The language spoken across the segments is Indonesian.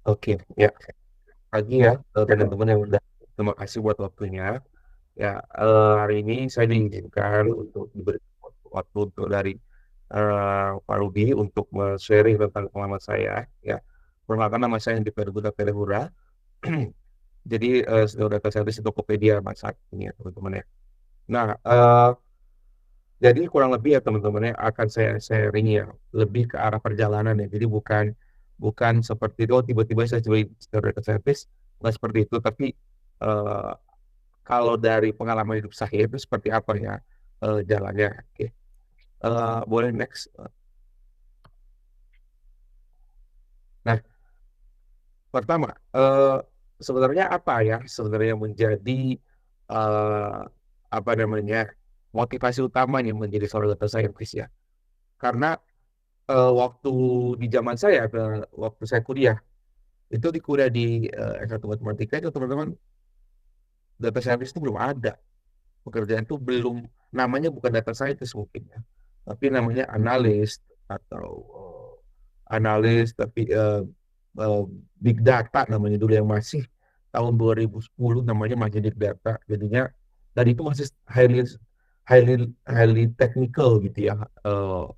Oke, ya. Pagi ya, teman-teman yang udah terima kasih buat waktunya. Ya, hari ini saya diizinkan untuk diberi waktu untuk dari Pak Rudi untuk sharing tentang pengalaman saya. Ya, perkenalkan nama saya Hendrik Verguda Perehura. Jadi, senior data scientist di Tokopedia Mas saat ini ya teman-teman ya. Nah, jadi kurang lebih ya teman-teman ya akan saya sharing ya lebih ke arah perjalanan ya. Jadi bukan bukan seperti itu, oh tiba-tiba saya jadi senior data scientist, nggak seperti itu. Tapi eh, kalau dari pengalaman hidup saya itu seperti apa ya jalannya. Oke. Boleh next. Nah, pertama sebenarnya apa ya sebenarnya menjadi eh, apa namanya motivasi utamanya menjadi seorang data scientist ya. Karena waktu di zaman saya, waktu saya kuliah, itu di kuliah di S1 Matematika itu teman-teman, data scientist itu belum ada. Pekerjaan itu belum, namanya bukan data scientist mungkin ya, tapi namanya analis atau analis, tapi eh, big data namanya dulu yang masih tahun 2010 namanya masih big data. Jadinya dan itu masih highly highly technical gitu ya. Eh,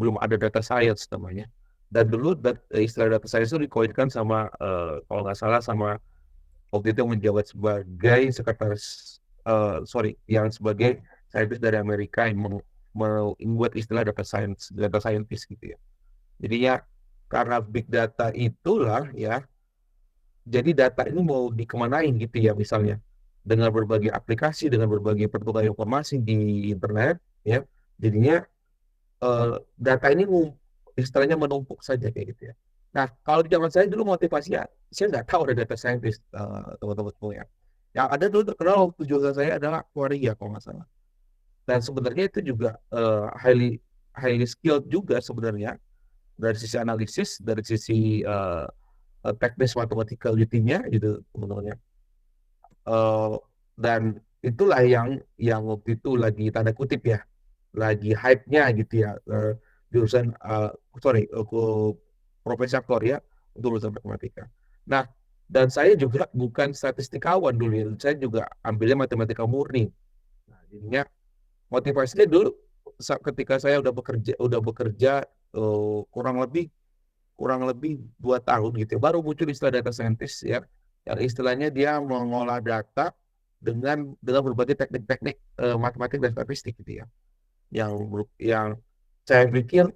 Belum ada data science namanya. Dan dulu istilah data science itu dikoinkan sama kalau nggak salah sama waktu itu yang menjabat sebagai sekretaris sorry yang sebagai saintis dari Amerika yang membuat istilah data scientist gitu ya. Jadi ya karena big data itulah ya, jadi data ini mau dikemanain gitu ya misalnya dengan berbagai aplikasi, dengan berbagai pertukaran informasi di internet ya, jadinya data ini istilahnya menumpuk saja kayak gitu ya. Nah, kalau di zaman saya dulu motivasinya, saya nggak tahu ada data scientist, teman-teman semua ya. Yang ada dulu terkenal waktu jurusan saya adalah Quaria kalau nggak salah. Dan sebenarnya itu juga highly highly skilled juga sebenarnya dari sisi analisis, dari sisi teknis matematicality-nya gitu teman-teman ya. Eh, dan itulah yang waktu itu lagi tanda kutip ya, lagi hype-nya gitu ya, jurusan sorry ke profesi aktor ya untuk jurusan matematika. Nah, dan saya juga bukan statistikawan dulu ya. Saya juga ambilnya matematika murni. Nah, jadinya motivasinya dulu ketika saya udah bekerja kurang lebih 2 tahun gitu ya, baru muncul istilah data scientist ya, yang istilahnya dia mengolah data dengan berbagai teknik-teknik matematik dan statistik gitu ya, yang saya pikir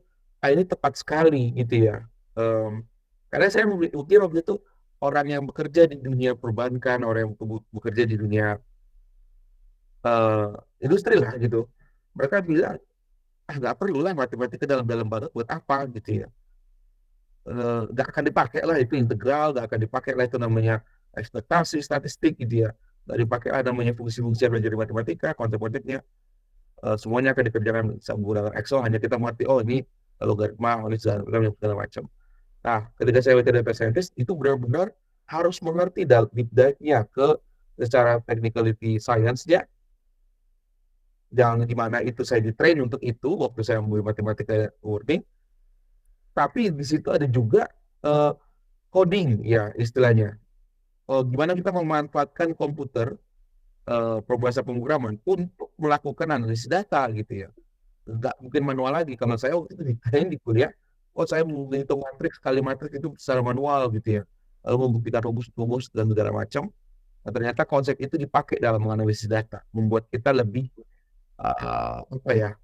ini tepat sekali gitu ya. Em, karena saya mungkin waktu itu orang yang bekerja di dunia perbankan, orang yang bekerja di dunia eh, industri lah gitu, mereka bilang nggak perlu lah matematika dalam-dalam banget buat apa gitu ya. Nggak akan dipakai lah itu integral, nggak akan dipakai lah itu namanya ekspektasi statistik gitu ya, nggak dipakai lah namanya fungsi-fungsi yang belajar di matematika, konsep-konsepnya semuanya akan dikerjakan menggunakan Excel, hanya kita mengerti oh ini logaritma, ini segala macam. Nah, ketika saya menjadi data scientist itu benar-benar harus mengerti deep dive-nya ke secara technicality science-nya, yang dimana itu saya di-train untuk itu waktu saya memilih matematika murni, tapi di situ ada juga eh, coding ya istilahnya. Gimana kita memanfaatkan komputer, bahasa pemrograman untuk melakukan analisis data gitu ya. Nggak mungkin manual lagi. Kalau saya waktu itu ditanya di kuliah, oh saya menghitung matriks, kali matriks itu secara manual gitu ya. Lalu membuktikan rumus-rumus dan segala macam. Nah, ternyata konsep itu dipakai dalam menganalisis data, membuat kita lebih apa ya,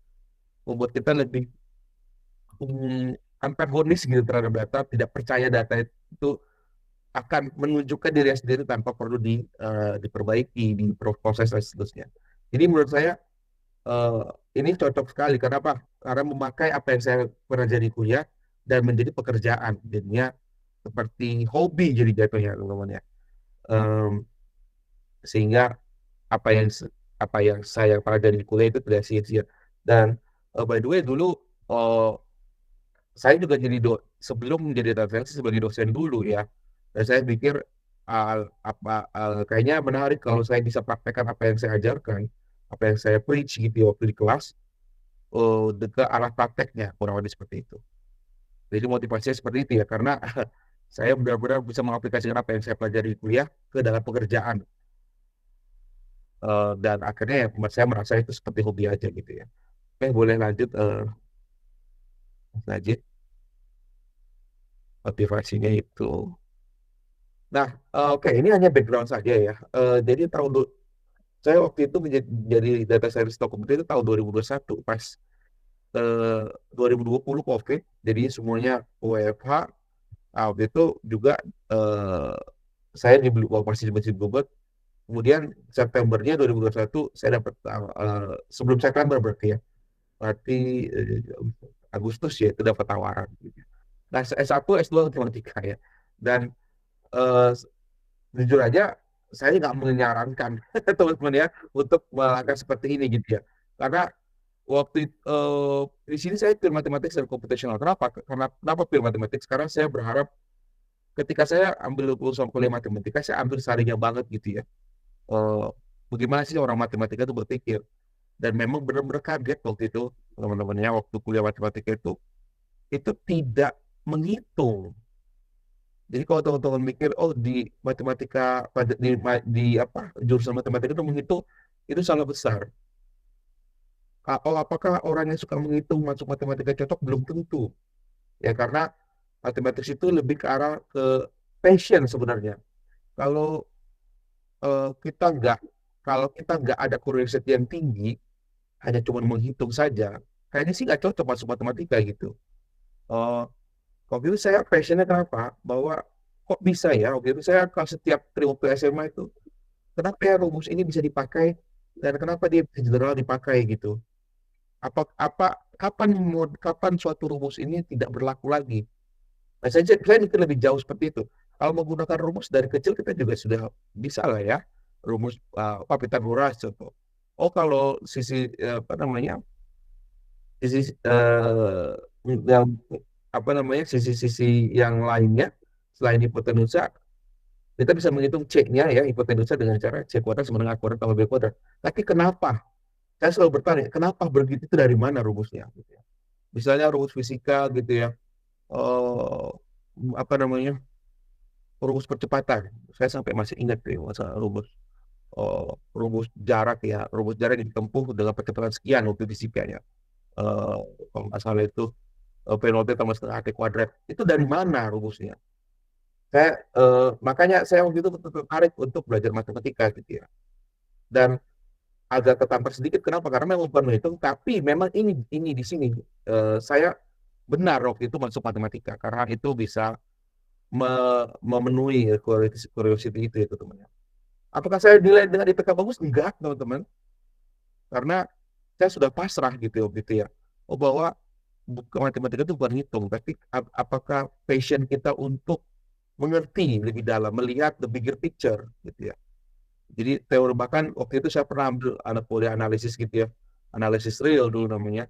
membuat kita lebih antagonis gitu terhadap data, tidak percaya data itu akan menunjukkan diri sendiri tanpa perlu diperbaiki, diproses dan seterusnya. Jadi menurut saya eh, ini cocok sekali. Kenapa? Karena memakai apa yang saya pernah jadi kuliah dan menjadi pekerjaan. Jadinya seperti hobi jadi jatuhnya teman-teman ya. Em, Sehingga apa yang apa yang saya pelajari di kuliah itu tidak sia-sia. Dan by the way dulu eh, saya juga sebelum menjadi data scientist sebagai dosen dulu ya. Dan saya pikir kayaknya menarik kalau saya bisa praktekkan apa yang saya ajarkan, apa yang saya preach gitu ya waktu di kelas, ke arah prakteknya kurang lebih seperti itu. Jadi motivasinya seperti itu ya, karena saya benar-benar bisa mengaplikasikan apa yang saya pelajari di kuliah ke dalam pekerjaan. Dan akhirnya ya saya merasa itu seperti hobi aja gitu ya. Oke, boleh lanjut, Mas Najib, motivasinya itu. Nah, oke, ini hanya background saja ya. Jadi saya waktu itu menjadi data scientist Tokopedia itu tahun 2021 pas 2020 COVID, jadi semuanya WFH. Waktu itu juga eh, saya masih Bluebird. Kemudian Septembernya 2021 saya dapat sebelum September berarti ya, berarti Agustus ya itu dapat tawaran. Nah, S1, S2 matematika ya. Dan eh, jujur aja saya nggak menyarankan teman-teman ya untuk melangkah seperti ini gitu ya. Karena di sini saya pure matematik dan computational. Kenapa? Kenapa pure matematik? Sekarang saya berharap ketika saya ambil lulusan kuliah matematika, saya ambil sarinya banget gitu ya. Eh, Bagaimana sih orang matematika itu berpikir? Dan memang benar-benar kaget waktu itu teman-temannya waktu kuliah matematika itu tidak menghitung. Jadi kalau teman-teman mikir, oh di matematika di apa jurusan matematika itu menghitung itu salah besar. Oh, apakah orang yang suka menghitung masuk matematika cocok? Belum tentu. Ya karena matematik itu lebih ke arah ke passion sebenarnya. Kalau eh, kita nggak kalau kita nggak ada curiosity yang tinggi, hanya cuma menghitung saja, kayaknya sih nggak cocok masuk matematika gitu. Eh Waktu itu saya passionnya kenapa? Bahwa kok bisa ya? Waktu itu saya kalau setiap waktu SMA itu, kenapa ya rumus ini bisa dipakai dan kenapa dia general dipakai gitu? Apa apa kapan suatu rumus ini tidak berlaku lagi? Nah, saya mikir lebih jauh seperti itu. Kalau menggunakan rumus dari kecil kita juga sudah bisa lah ya. Rumus apa Pythagoras contoh. Oh, kalau apa namanya? Sisi yang apa namanya? Sisi-sisi yang lainnya selain hipotenusa, kita bisa menghitung C-nya ya, hipotenusa dengan cara C kuadrat sama dengan A kuadrat tambah B kuadrat. Tapi kenapa? Saya selalu bertanya, kenapa begitu itu dari mana rumusnya? Gitu ya. Misalnya rumus fisika gitu ya, eh apa namanya rumus percepatan. Saya sampai masih ingat tuh masa rumus jarak ya, rumus jarak yang ditempuh dengan percepatan sekian waktu fisikanya. Eh Kalau nggak salah itu P0 tambah setengah T kuadrat. Itu dari mana rumusnya? Makanya saya waktu itu tertarik untuk belajar matematika gitu ya. Dan agak ketampar sedikit kenapa? Karena memang bukan menghitung, tapi memang ini di sini saya benar waktu itu masuk matematika karena itu bisa memenuhi curiosity itu ya teman-teman. Apakah saya nilai dengan IPK bagus? Enggak, teman-teman. Karena saya sudah pasrah gitu ya. Oh, bahwa bukan matematika itu bukan hitung, tapi apakah passion kita untuk mengerti lebih dalam, melihat the bigger picture gitu ya. Jadi teori bahkan waktu itu saya pernah ambil anak kuliah analisis gitu ya, analisis real dulu namanya.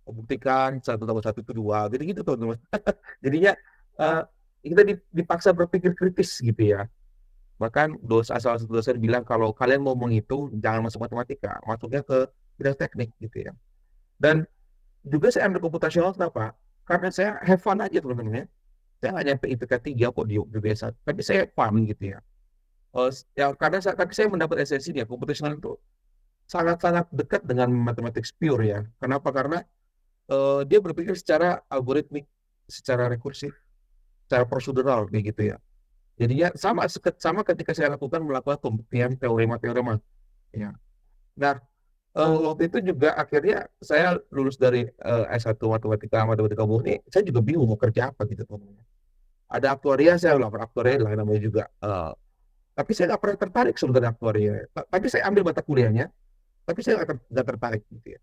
Membuktikan satu tambah satu itu dua, gitu-gitu teman-teman. Jadinya uh, kita dipaksa berpikir kritis gitu ya. Bahkan salah satu dosen bilang kalau kalian mau menghitung jangan masuk matematika, masuknya ke bidang teknik gitu ya. Dan juga saya ambil komputasional kenapa? Karena saya have fun aja teman-teman ya. Saya nggak nyampe IPK 3 kok di B1, tapi saya fun gitu ya. Ya karena tapi saya mendapat esensinya komputasional itu sangat-sangat dekat dengan matematik pure ya. Kenapa? Karena dia berpikir secara algoritmik, secara rekursif, secara prosedural kayak gitu ya. Jadinya sama ketika saya melakukan pembuktian teorema-teorema. Ya. Nah, waktu itu juga akhirnya saya lulus dari S1 matematika murni, saya juga bingung mau kerja apa gitu teman-teman. Ada aktuaria, saya lamar aktuaria lah namanya juga. Tapi saya nggak pernah tertarik sebenarnya aktuaria. Tapi saya ambil mata kuliahnya, tapi saya nggak tertarik gitu ya.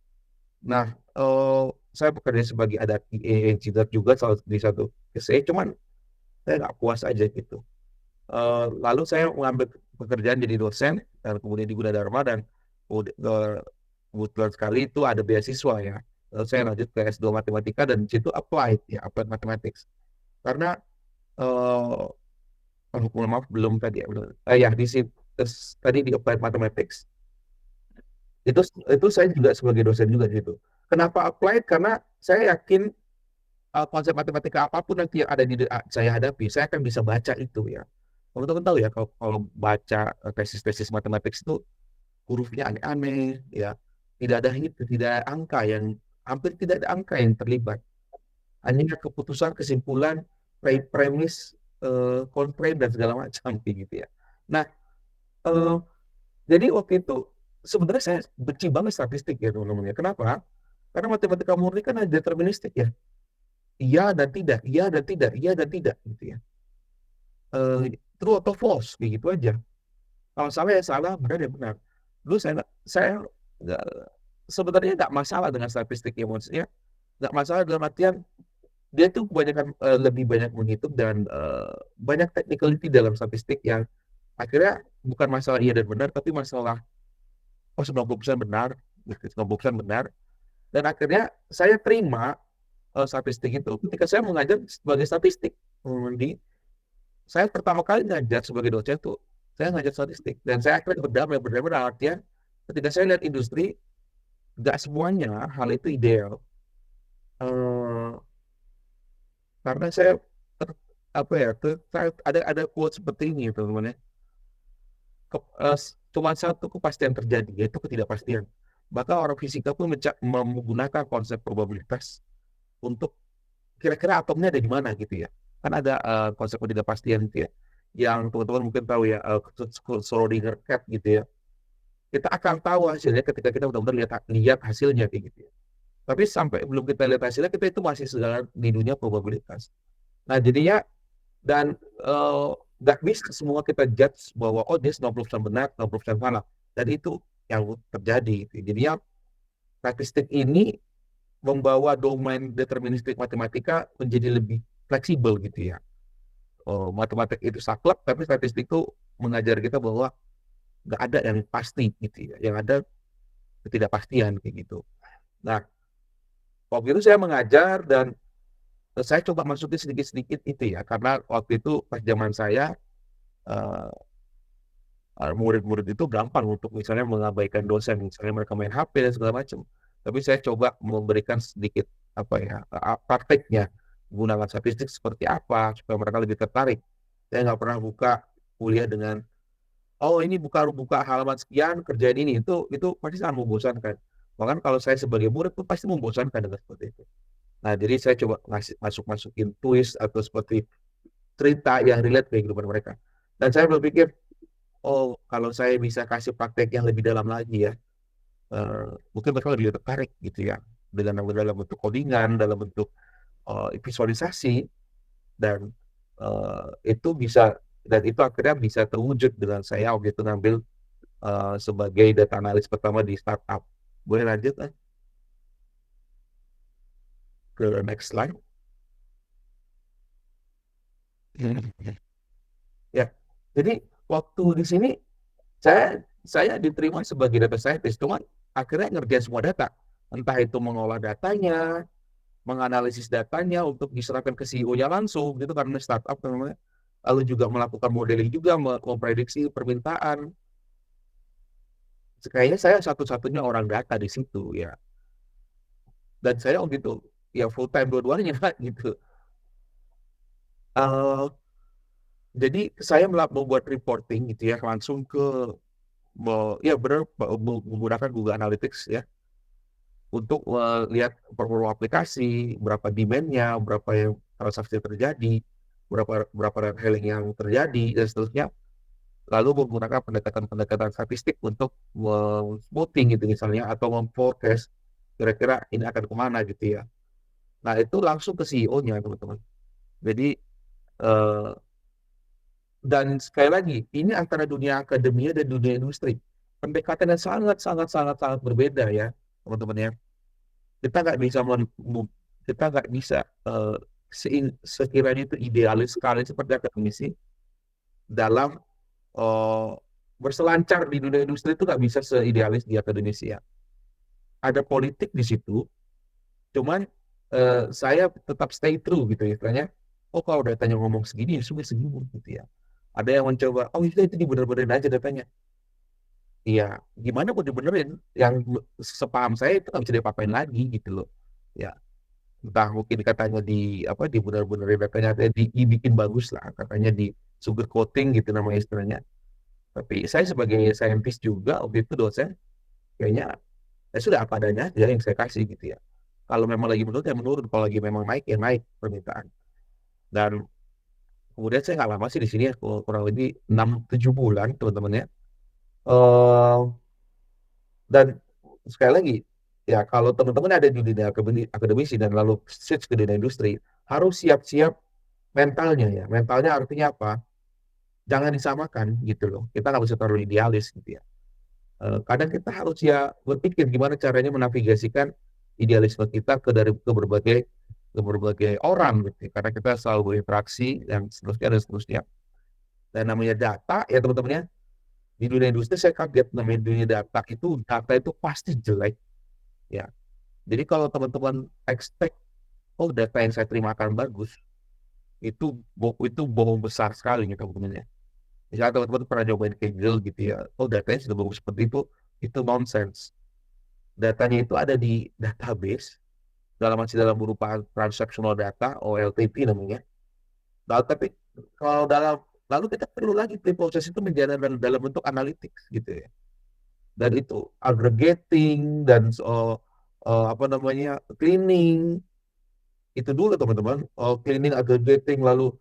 Nah, saya bekerja sebagai ada engineer juga di satu SE, cuman saya nggak puas aja gitu. Lalu saya mengambil pekerjaan jadi dosen dan kemudian di Gunadarma dan kebetulan sekali itu ada beasiswa ya. Lalu saya lanjut ke S2 Matematika dan di situ applied ya, applied mathematics. Karena maaf belum tadi ya, belum. Ya di situ tadi di applied mathematics itu itu saya juga sebagai dosen juga gitu. Kenapa applied? Karena saya yakin konsep matematika apapun nanti yang ada saya hadapi, saya akan bisa baca itu ya. Teman-teman tahu ya kalau kalau baca tesis-tesis matematik itu hurufnya aneh-aneh ya. Tidak ada angka yang hampir tidak ada angka yang terlibat. Hanya keputusan, kesimpulan, premis, constraint dan segala macam kayak gitu ya. Nah, eh, jadi waktu itu sebenarnya saya benci banget statistik ya teman-teman ya. Kenapa? Karena matematika murni kan ada deterministik ya. Iya dan tidak, iya dan tidak, iya dan tidak gitu ya. True atau false kayak gitu aja. Kalau salah ya salah, benar ya benar. Dulu saya nggak, sebenarnya nggak masalah dengan statistik ya maksudnya, nggak masalah dalam artian dia tuh kebanyakan lebih banyak menghitung dan banyak technicality dalam statistik yang akhirnya bukan masalah iya dan benar, tapi masalah 90% benar, gitu, 90% benar. Dan akhirnya saya terima statistik itu ketika saya mengajar sebagai statistik. Di saya pertama kali ngajar sebagai dosen tuh saya ngajar statistik dan saya akhirnya berdamai dalam artian ketika saya lihat industri nggak semuanya hal itu ideal. Eh, karena saya apa ya ada quote seperti ini teman-teman ya. Cuma satu kepastian terjadi yaitu ketidakpastian. Maka orang fisika pun menggunakan konsep probabilitas untuk kira-kira atomnya ada di mana gitu ya. Kan ada konsep ketidakpastian gitu ya. Yang teman-teman mungkin tahu ya, Schrödinger cat gitu ya. Kita akan tahu hasilnya ketika kita benar-benar lihat hasilnya kayak gitu ya. Tapi sampai belum kita lihat hasilnya, kita itu masih segala di dunia probabilitas. Nah, jadinya dan nggak bisa semua kita judge bahwa oh dia 90% benar, 90% salah. Dan itu yang terjadi. Jadinya statistik ini membawa domain deterministik matematika menjadi lebih fleksibel gitu ya. Matematik itu saklek, tapi statistik itu mengajar kita bahwa nggak ada yang pasti gitu ya. Yang ada ketidakpastian kayak gitu. Nah, waktu itu saya mengajar dan saya coba masukin sedikit-sedikit itu ya, karena waktu itu pas zaman saya eh, murid-murid itu gampang untuk misalnya mengabaikan dosen, misalnya mereka main HP dan segala macam. Tapi saya coba memberikan sedikit apa ya prakteknya menggunakan statistik seperti apa supaya mereka lebih tertarik. Saya nggak pernah buka kuliah dengan oh ini buka buka halaman sekian kerjaan ini itu pasti sangat membosankan. Bahkan kalau saya sebagai murid itu pasti membosankan dengan seperti itu. Nah jadi saya coba masukin twist atau seperti cerita yang relate ke kehidupan mereka. Dan saya berpikir oh kalau saya bisa kasih praktek yang lebih dalam lagi ya, mungkin mereka lebih tertarik gitu ya dengan dalam bentuk codingan, dalam bentuk visualisasi dan itu bisa dan itu akhirnya bisa terwujud dengan saya waktu itu ngambil sebagai data analis pertama di startup. Boleh lanjut ke next slide. Ya, jadi waktu di sini saya diterima sebagai data scientist, cuma akhirnya ngerjain semua data. Entah itu mengolah datanya, menganalisis datanya untuk diserahkan ke CEO-nya langsung, gitu karena startup namanya. Lalu juga melakukan modeling juga, memprediksi permintaan. Kayaknya saya satu-satunya orang data di situ ya. Dan saya gitu, ya full time dua-duanya gitu. Eh, jadi saya membuat reporting gitu ya langsung ke ya benar menggunakan Google Analytics ya untuk lihat performa aplikasi, berapa demand-nya, berapa yang transaksi terjadi, berapa hailing yang terjadi dan seterusnya. Lalu menggunakan pendekatan-pendekatan statistik untuk smoothing gitu misalnya atau memforecast kira-kira ini akan kemana gitu ya. Nah itu langsung ke CEO-nya teman-teman. Jadi eh, dan sekali lagi ini antara dunia akademia dan dunia industri pendekatannya sangat sangat sangat sangat berbeda ya teman-teman ya. Kita nggak bisa kita nggak bisa sekiranya itu idealis sekali seperti akademisi dalam eh, berselancar di dunia industri itu nggak bisa seidealis di akademisi ya. Ada politik di situ, cuman saya tetap stay true gitu ya. Istilahnya, oh kalau datanya ngomong segini, ya sudah segini gitu ya. Ada yang mencoba, oh itu dibener-benerin aja datanya. Iya, gimana mau dibenerin? Yang sepaham saya itu nggak bisa diapa-apain lagi gitu loh. Ya, entah mungkin katanya di apa, dibener-benerin datanya, dibikin bagus lah, katanya di sugar coating gitu namanya istilahnya. Tapi saya sebagai saintis juga waktu itu dosen, kayaknya ya sudah apa adanya aja yang saya kasih gitu ya. Kalau memang lagi menurun ya menurun, kalau lagi memang naik ya naik permintaan. Dan kemudian saya nggak lama sih di sini ya, kurang lebih 6-7 bulan teman-teman ya. Eh, dan sekali lagi ya, kalau teman-teman ada di dunia akademisi dan lalu switch ke dunia industri, harus siap-siap mentalnya ya. Mentalnya artinya apa? Jangan disamakan gitu loh. Kita nggak bisa terlalu idealis gitu ya. Kadang kita harus ya berpikir gimana caranya menavigasikan idealisme kita ke berbagai orang gitu ya. Karena kita selalu berinteraksi dan seterusnya dan seterusnya. Dan namanya data ya teman-teman ya, di dunia industri saya kaget, namanya dunia data itu pasti jelek ya. Jadi kalau teman-teman expect, oh data yang saya terima akan bagus, itu bohong besar sekali ya teman-teman ya. Misalnya teman-teman pernah nyobain Kaggle gitu ya, oh datanya sudah bagus seperti itu nonsense. Datanya itu ada di database, masih dalam berupa transactional data, OLTP namanya. Lalu tapi kalau lalu kita perlu lagi proses itu menjadi dalam bentuk analytics gitu ya. Dan itu aggregating dan apa namanya, cleaning itu dulu teman-teman. Cleaning, aggregating, lalu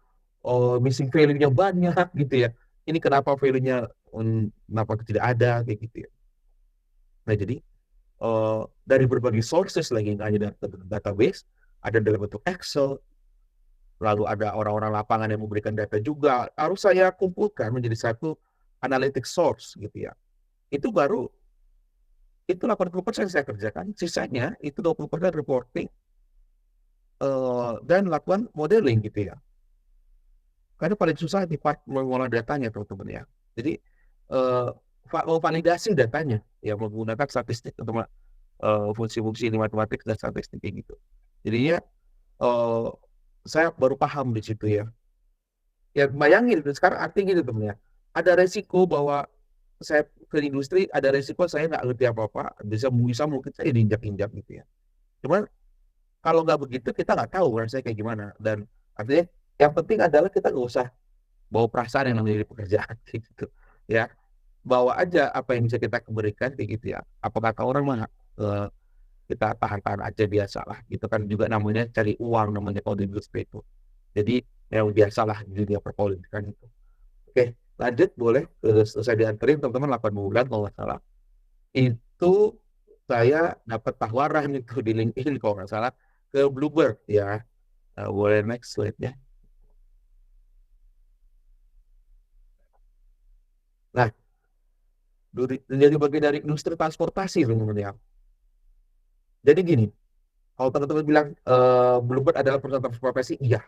missing value-nya banyak gitu ya. Ini kenapa tidak ada kayak gitu ya. Nah jadi dari berbagai sources lagi, nggak hanya database, ada dalam bentuk Excel, lalu ada orang-orang lapangan yang memberikan data juga, harus saya kumpulkan menjadi satu analytic source gitu ya. Itu baru, itu 80% saya kerjakan, sisanya itu 20% reporting dan lakukan modeling gitu ya. Karena paling susah di part mengolah datanya teman-teman ya. Jadi eh, validasi datanya ya menggunakan statistik atau fungsi-fungsi matematik dan statistik kayak gitu. Jadinya eh, saya baru paham di situ ya. Ya bayangin sekarang artinya gitu teman ya. Ada resiko bahwa saya ke industri, ada resiko saya nggak ngerti apa-apa, bisa mungkin saya diinjak-injak gitu ya. Cuman kalau nggak begitu kita nggak tahu rasanya kayak gimana. Dan artinya yang penting adalah kita nggak usah bawa perasaan yang namanya pekerjaan gitu ya. Bawa aja apa yang bisa kita berikan kayak gitu ya. Apa kata orang mah, eh, kita tahan-tahan aja biasa lah gitu kan, juga namanya cari uang namanya kalau di industri itu. Jadi yang biasa lah di dunia perpolitikan itu. Oke, lanjut boleh. Selesai dianterin teman-teman 8 bulan kalau nggak salah. Itu saya dapat tawaran itu di LinkedIn kalau nggak salah ke Bluebird ya. Boleh next slide ya. Nah, jadi bagian dari industri transportasi teman-teman ya. Jadi gini, kalau teman-teman bilang Bluebird adalah perusahaan transportasi, iya.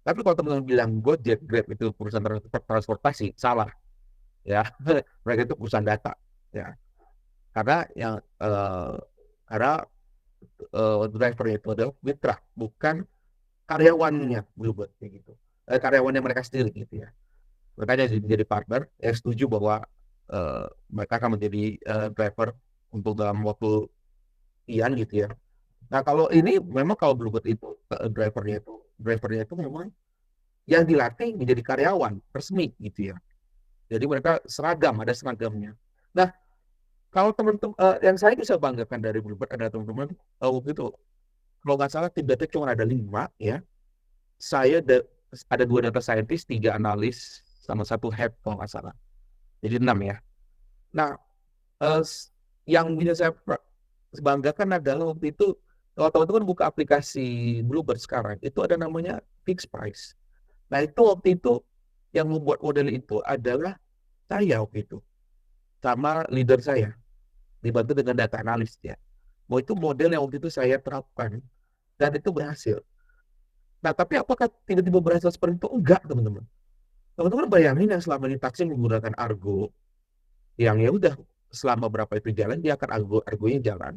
Tapi kalau teman-teman bilang Gojek, Grab itu perusahaan transportasi, salah ya. Mereka itu perusahaan data ya. Eh, karena drivernya itu adalah mitra, bukan karyawannya Bluebird kayak gitu. Karyawannya mereka sendiri gitu ya. Makanya jadi partner yang setuju bahwa mereka akan menjadi driver untuk dalam waktu sekian gitu ya. Nah kalau ini memang kalau Bluebird itu drivernya itu memang yang dilatih menjadi karyawan resmi gitu ya. Jadi mereka seragam, ada seragamnya. Nah kalau teman-teman yang saya bisa banggakan dari Bluebird adalah teman-teman, waktu itu kalau nggak salah tim data cuma ada 5 ya. Saya ada 2 data scientist, 3 analis, sama 1 head kalau nggak salah. Jadi 6 ya. Nah, eh, yang bisa saya banggakan adalah waktu itu, kalau teman-teman buka aplikasi Bluebird sekarang, itu ada namanya fixed price. Nah, itu waktu itu yang membuat model itu adalah saya waktu itu, sama leader saya, dibantu dengan data analis ya. Bahwa itu model yang waktu itu saya terapkan, dan itu berhasil. Nah, tapi apakah tiba-tiba berhasil seperti itu? Enggak, teman-teman. Teman-teman bayangin yang selama ini taksi menggunakan Argo, yang ya udah selama berapa itu jalan, dia akan Argonya jalan.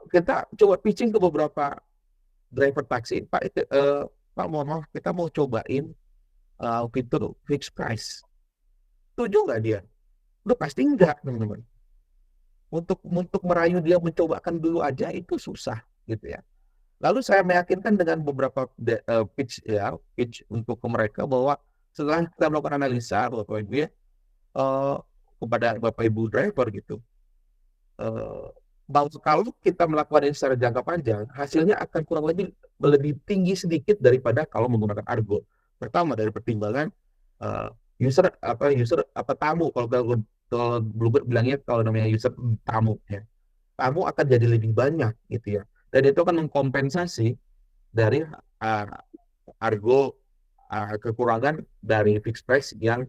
Kita coba pitching ke beberapa driver taksi, Pak, Pak mohon maaf, kita mau cobain fitur fixed price. Setuju nggak dia? Udah pasti enggak, teman-teman. Untuk merayu dia mencobakan dulu aja itu susah, gitu ya. Lalu saya meyakinkan dengan beberapa pitch ya, pitch untuk ke mereka bahwa setelah kita melakukan analisa Bapak Ibu ya, eee, kepada Bapak Ibu driver gitu, eee, kalau kita melakukan ini secara jangka panjang, hasilnya akan kurang lebih tinggi sedikit daripada kalau menggunakan Argo. Pertama dari pertimbangan, eee, user tamu kalau Bluebird bilangnya kalau namanya user tamu ya. Tamu akan jadi lebih banyak gitu ya, dan itu akan mengkompensasi dari, Argo, kekurangan dari fixed price yang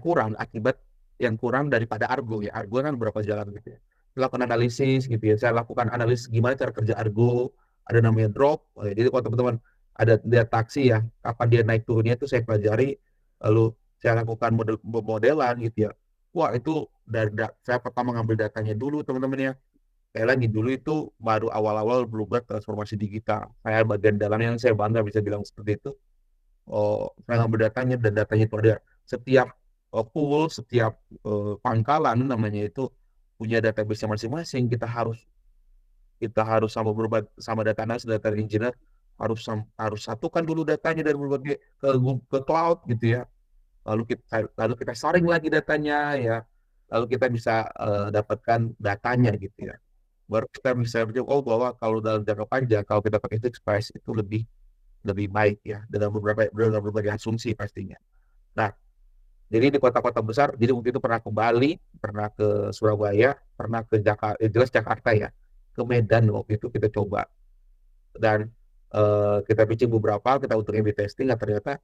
kurang akibat yang kurang daripada Argo ya. Argo kan berapa jalan gitu ya. Lakukan analisis gitu ya. Saya lakukan analisis gimana cara kerja Argo, ada namanya drop. Jadi kalau teman-teman ada lihat taksi ya, kapan dia naik turunnya itu saya pelajari, lalu saya lakukan modelan gitu ya. Wah itu saya pertama ngambil datanya dulu teman-teman ya. Kayak lagi dulu itu baru awal-awal Bluebird transformasi digital. Saya bagian dalam yang saya bangga bisa bilang seperti itu. Oh, saya ngambil datanya dan datanya itu ada setiap pool, setiap pangkalan namanya itu punya database masing-masing. Kita harus sama data analis, data engineer harus satukan dulu datanya dari berbagai ke cloud gitu ya. Lalu kita saring lagi datanya ya. Lalu kita bisa dapatkan datanya gitu ya. Baru kita bisa berjawab bahwa kalau dalam jangka panjang kalau kita pakai fixed price itu lebih lebih baik ya dalam berbagai asumsi pastinya. Nah, jadi di kota-kota besar, jadi waktu itu pernah ke Bali, pernah ke Surabaya, pernah ke Jakarta, jelas Jakarta ya, ke Medan waktu itu kita coba dan kita pitching beberapa, kita untuk A/B testing, nah ternyata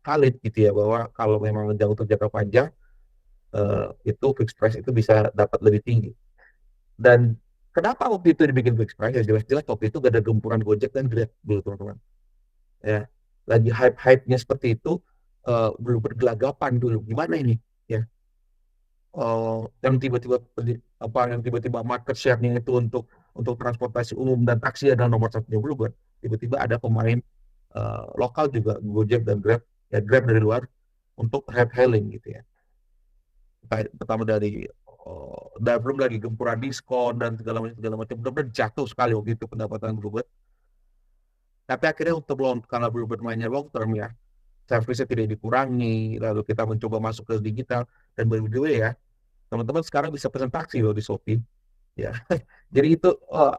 valid gitu ya bahwa kalau memang untuk jangka panjang itu fixed price itu bisa dapat lebih tinggi. Dan kenapa waktu itu dibikin fixed price? Ya jelas-jelas waktu itu gak ada gempuran Gojek dan Grab dulu teman-teman. Ya, lagi hype-hype-nya seperti itu, belum bergelagapan dulu, gimana ini ya, yang tiba-tiba market share-nya itu untuk transportasi umum dan taksi adalah nomor satunya Bluebird, tiba-tiba ada pemain lokal juga Gojek dan Grab, ya Grab dari luar untuk ride hailing gitu ya. Pertama dan belum lagi gempuran diskon dan segala macam benar-benar jatuh sekali waktu itu pendapatan Bluebird. Tapi akhirnya karena Bluebird mainnya long term ya, servisnya tidak dikurangi, lalu kita mencoba masuk ke digital, dan by the way ya, teman-teman sekarang bisa pesan taksi loh di Shopee, ya. Jadi itu uh,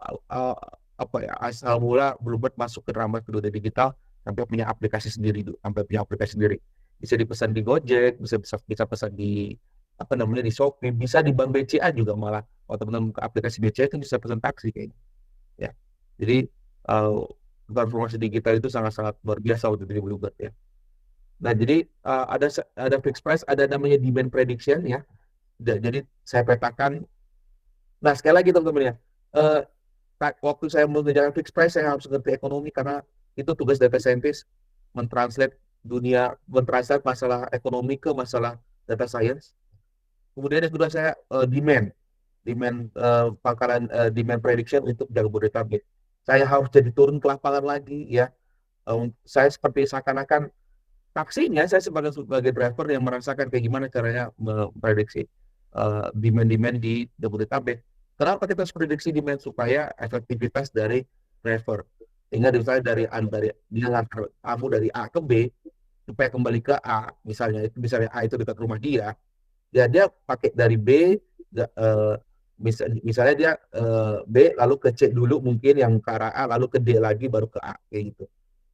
apa ya, asal mula Bluebird masuk ke ranah kedua digital, sampai punya aplikasi sendiri. Bisa dipesan di Gojek, bisa pesan di apa namanya di Shopee, bisa di Bank BCA juga malah. Kalau teman-teman ke aplikasi BCA itu bisa pesan taksi kayaknya. Ya. Jadi uh, transformasi digital itu sangat-sangat luar biasa waktu itu di Bluebird ya. Nah, jadi ada fixed price, ada namanya demand prediction ya. Jadi saya petakan. Nah, sekali lagi teman-teman ya, eh, waktu saya mengerjakan fixed price saya harus ngerti ekonomi karena itu tugas data scientist mentranslate masalah ekonomi ke masalah data science. Kemudian yang kedua saya demand prediction untuk Jabodetabek. Saya harus jadi turun ke lapangan lagi ya. Saya seperti seakan-akan taksinya saya sebagai driver yang merasakan kayak gimana caranya memprediksi demand-demand di Jabodetabek. Kenapa kita harus prediksi demand supaya efektivitas dari driver, sehingga misalnya dari dia ngantar kamu dari A ke B supaya kembali ke A, misalnya A itu dekat rumah dia, ya dia pakai dari B, uh, misalnya dia B lalu ke C dulu mungkin yang ke arah A lalu ke D lagi baru ke A kayak gitu.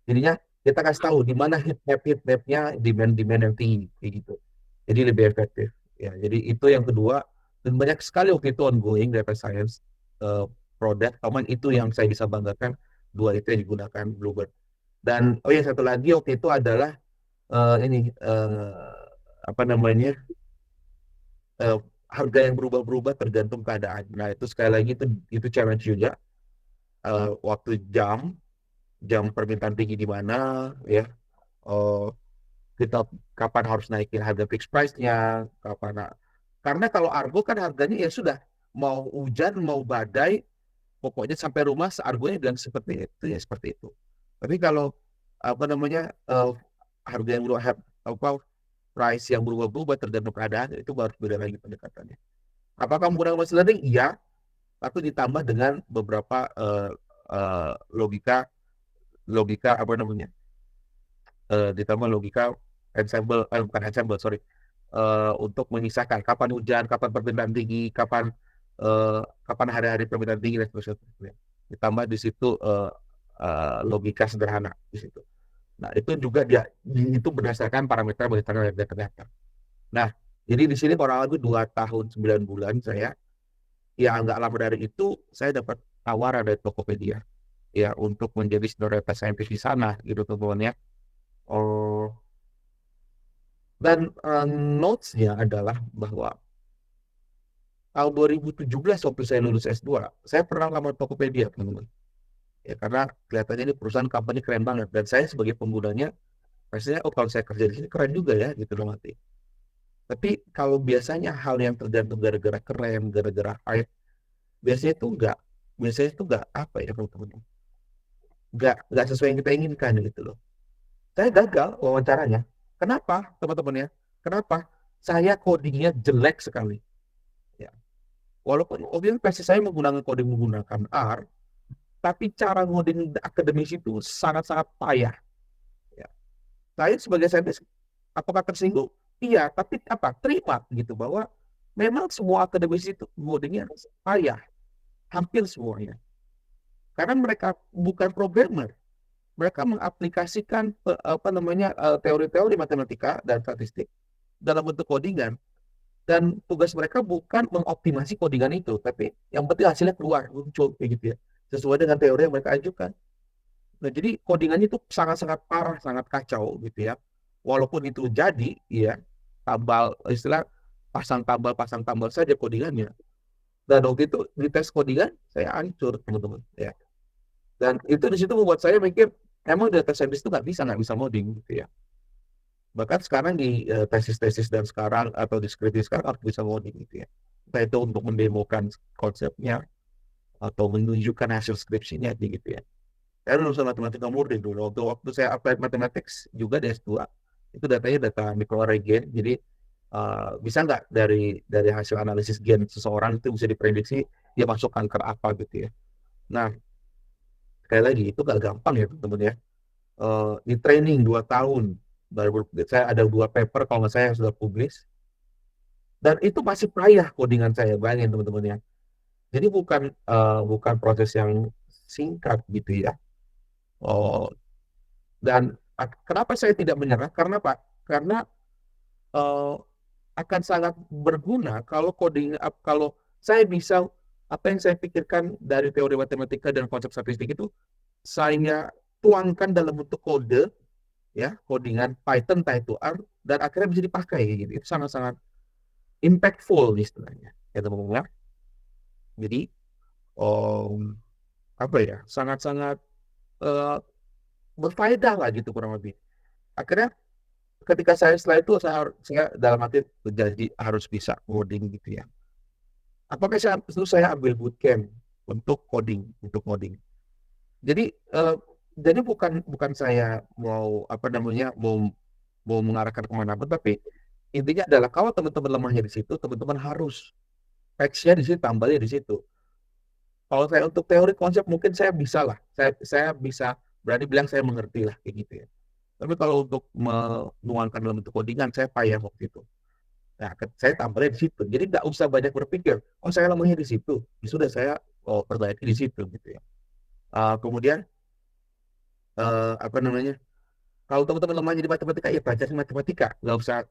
Jadinya kita kasih tahu di mana heat mapnya demand yang tinggi kayak gitu. Jadi lebih efektif. Ya, jadi itu yang kedua, dan banyak sekali waktu itu ongoing data science product. Teman itu yang saya bisa banggakan, dua itu yang digunakan Bluebird. Dan yang satu lagi waktu itu adalah ini apa namanya eh, harga yang berubah-berubah tergantung keadaan. Nah itu sekali lagi itu challenge juga. Waktu jam permintaan tinggi di mana ya, eh, kita kapan harus naikin harga fixed price-nya, karena kalau Argo kan harganya ya sudah, mau hujan mau badai pokoknya sampai rumah seargonya bilang seperti itu ya seperti itu. Tapi kalau apa namanya harga yang berubah, apa price yang berubah-ubah tergantung keadaan, itu baru beda lagi pendekatannya. Apakah menggunakan machine learning? Iya, tapi ditambah dengan beberapa logika logika apa namanya, ditambah logika ensemble, bukan ensemble, sorry, untuk memisahkan kapan hujan, kapan permintaan tinggi, kapan hari-hari permintaan tinggi dan seterusnya. Ditambah di situ logika sederhana di situ. Nah, itu juga itu berdasarkan parameter berdasarkan data-data. Nah, jadi di sini kurang lebih 2 tahun 9 bulan saya, ya nggak lama dari itu saya dapat tawaran dari Tokopedia ya untuk menjadi senior data scientist di sana gitu teman-teman ya. Oh, dan notes-nya adalah bahwa tahun 2017 waktu saya lulus S2, saya pernah lamar Tokopedia teman-teman. Ya karena kelihatannya ini perusahaan company keren banget dan saya sebagai penggunanya pastinya oh kalau saya kerja di sini keren juga ya gitu loh mati. Tapi kalau biasanya hal yang tergantung gara-gara keren, gara-gara hype, biasanya itu enggak apa ya teman-teman, enggak sesuai yang kita inginkan gitu loh. Saya gagal wawancaranya. Kenapa teman-teman ya? Kenapa? Saya codingnya jelek sekali. Ya. Walaupun obviously pasti saya menggunakan R, tapi cara ngoding akademis itu sangat-sangat payah. Ya. Saya sebagai saintis, apakah tersinggung? Iya, tapi apa? Terima gitu bahwa memang semua akademis itu ngodingnya payah, hampir semuanya. Karena mereka bukan programmer, mereka mengaplikasikan teori-teori matematika dan statistik dalam bentuk codingan. Dan tugas mereka bukan mengoptimasi codingan itu, tapi yang penting hasilnya keluar, muncul kayak gitu ya, sesuai dengan teori yang mereka ajukan. Nah, jadi codingannya itu sangat-sangat parah, sangat kacau gitu ya. Walaupun itu jadi, ya, istilah pasang tambal saja codingannya. Dan waktu itu di tes codingan, saya hancur, teman-teman. Ya. Dan itu di situ membuat saya mikir, emang data scientist itu nggak bisa coding gitu ya. Bahkan sekarang di tesis-tesis dan sekarang atau di skripsi sekarang harus bisa coding gitu ya. Entah itu untuk mendemokan konsepnya atau menunjukkan hasil skripsinya gitu ya. Saya lulusan matematika murni dulu. Waktu saya applied mathematics juga di S2, itu datanya data mikroarray gen. Jadi bisa nggak dari hasil analisis gen seseorang itu bisa diprediksi dia masuk kanker apa gitu ya. Nah, sekali lagi itu nggak gampang ya teman-teman ya. Di training 2 tahun baru saya ada 2 paper kalau nggak saya yang sudah publish dan itu masih payah codingan saya, bayangin teman-teman ya. Jadi bukan proses yang singkat gitu ya. Oh, dan kenapa saya tidak menyerah? Karena Pak, karena eh, akan sangat berguna kalau saya bisa apa yang saya pikirkan dari teori matematika dan konsep statistik itu saya tuangkan dalam bentuk kode ya, codingan Python type R dan akhirnya bisa dipakai gitu. Itu sangat-sangat impactful istilahnya. Ya teman-teman. Jadi um, apa ya? Sangat-sangat uh, berfaedah lah gitu kurang lebih. Akhirnya ketika setelah itu saya dalam hati berjanji harus bisa coding gitu ya. Apakah saya ambil bootcamp untuk coding. Jadi jadi bukan saya mau apa namanya mau mengarahkan kemana pun, tapi intinya adalah kalau teman-teman lemahnya di situ, teman-teman harus patch-nya di situ, tambahnya di situ. Kalau saya untuk teori konsep mungkin saya bisa lah, saya bisa berani bilang saya mengerti lah kayak gitu ya. Tapi kalau untuk menuangkan dalam bentuk codingan, saya payah waktu itu. Nah, saya tambahnya di situ. Jadi nggak usah banyak berpikir, oh saya lemahnya di situ. Ya sudah saya perbaiki di situ gitu ya. Kemudian apa namanya? Kalau teman-teman lemahnya di matematika, ya pelajarin matematika.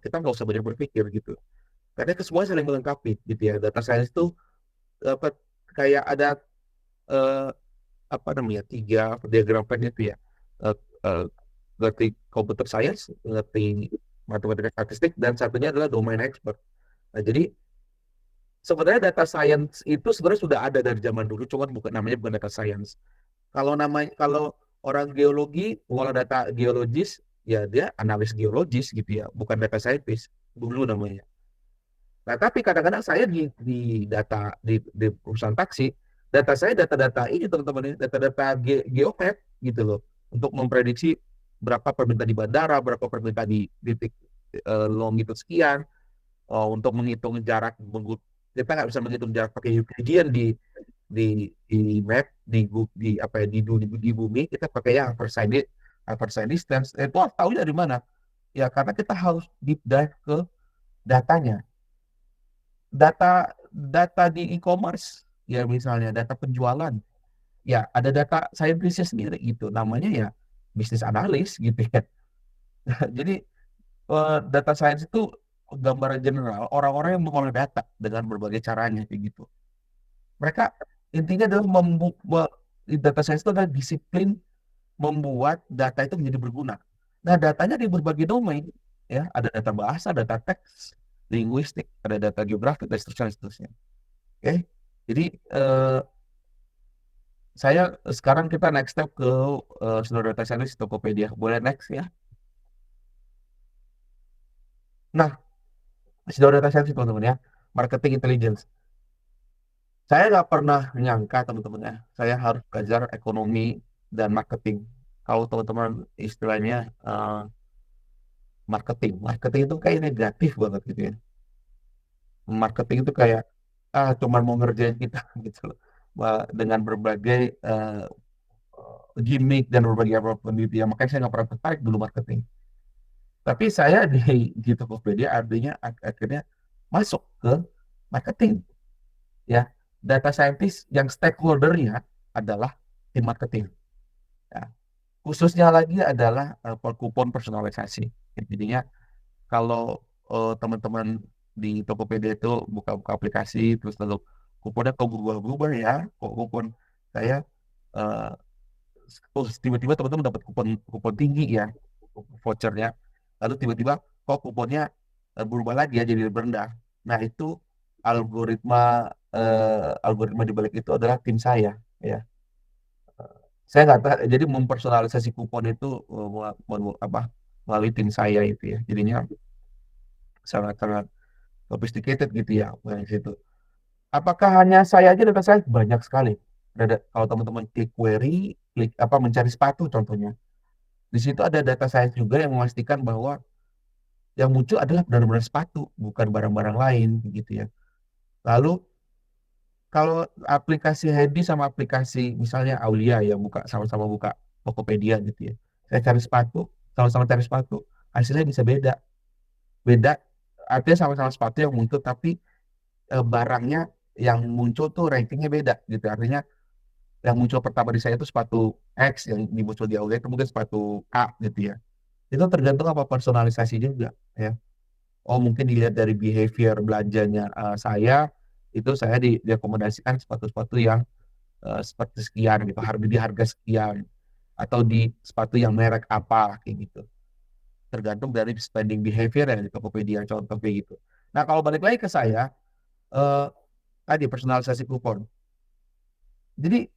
Kita nggak usah banyak berpikir gitu. Karena kesemuanya saling melengkapi gitu ya. Data science itu apa kayak ada eh, apa namanya 3 diagram plan itu ya. Eh, eh, Ngerti computer science, ngerti matematika statistik, dan satunya adalah domain expert. Nah, jadi sebenarnya data science itu sebenarnya sudah ada dari zaman dulu, cuman bukan data science. Kalau orang geologi, kalau data geologis, ya dia analis geologis gitu ya, bukan data scientist dulu namanya. Nah, tapi kadang-kadang saya di perusahaan taksi, data saya data-data ini teman-teman, data-data geopath gitu loh, untuk memprediksi berapa permintaan di bandara, berapa permintaan di titik longitud sekian, untuk menghitung jarak, kita nggak bisa menghitung jarak pakai Euclidean di map di apa ya di bumi kita pakai yang Harvard Distance. Itu tahu dari mana? Ya karena kita harus deep dive ke datanya. Data di e-commerce ya, misalnya data penjualan. Ya ada data scientistnya sendiri gitu. Namanya ya bisnis analis gitu ya. Jadi data science itu gambaran general orang-orang yang mengolah data dengan berbagai caranya kayak gitu. Mereka intinya adalah data science itu adalah disiplin membuat data itu menjadi berguna. Nah, datanya di berbagai domain, ya, ada data bahasa, data teks, linguistik, ada data geografik, dan seterusnya, dan seterusnya. Oke, jadi saya sekarang kita next step ke Snow Data Scientist Tokopedia. Boleh next ya? Nah, Snow Data Scientist teman-teman ya, marketing intelligence. Saya nggak pernah nyangka teman-teman ya, saya harus belajar ekonomi dan marketing. Kalau teman-teman istilahnya marketing itu kayak negatif banget gitu ya. Marketing itu kayak cuman mau ngerjain kita gitu loh. Dengan berbagai gimmick dan berbagai apapun gitu ya. Makanya saya nggak pernah tertarik dulu marketing. Tapi saya di Tokopedia artinya akhirnya masuk ke marketing ya. Data scientist yang stakeholdernya adalah tim marketing. Ya. Khususnya lagi adalah kupon personalisasi. Jadinya kalau teman-teman di Tokopedia itu buka-buka aplikasi terus lalu kuponnya kok berubah-berubah ya, kok kupon saya eh, terus tiba-tiba teman-teman dapat kupon kupon tinggi ya, vouchernya, lalu tiba-tiba kok kuponnya berubah lagi ya jadi lebih rendah. Nah itu algoritma algoritma di balik itu adalah tim saya ya. Saya nggak tahu, jadi mempersonalisasi kupon itu apa melalui tim saya itu ya, jadinya sangat-sangat sophisticated gitu ya dari situ. Apakah hanya saya aja data saya banyak sekali. Kalau teman-teman klik query, klik apa mencari sepatu contohnya. Di situ ada data science juga yang memastikan bahwa yang muncul adalah benar-benar sepatu, bukan barang-barang lain gitu ya. Lalu kalau aplikasi Handy sama aplikasi misalnya Aulia ya buka sama-sama buka Tokopedia gitu ya. Saya cari sepatu, sama-sama cari sepatu, hasilnya bisa beda. Beda artinya sama-sama sepatu yang muncul tapi barangnya yang muncul tuh rankingnya beda gitu. Artinya yang muncul pertama di saya itu sepatu X, yang muncul di Aulia itu mungkin sepatu A gitu ya. Itu tergantung apa personalisasi juga ya. Oh mungkin dilihat dari behavior belanjanya saya, itu saya direkomendasikan sepatu-sepatu yang seperti sekian gitu, di harga sekian, atau di sepatu yang merek apa kayak gitu. Tergantung dari spending behavior yang di Tokopedia contoh kayak gitu. Nah kalau balik lagi ke saya, eh, tadi personalisasi kupon. Jadi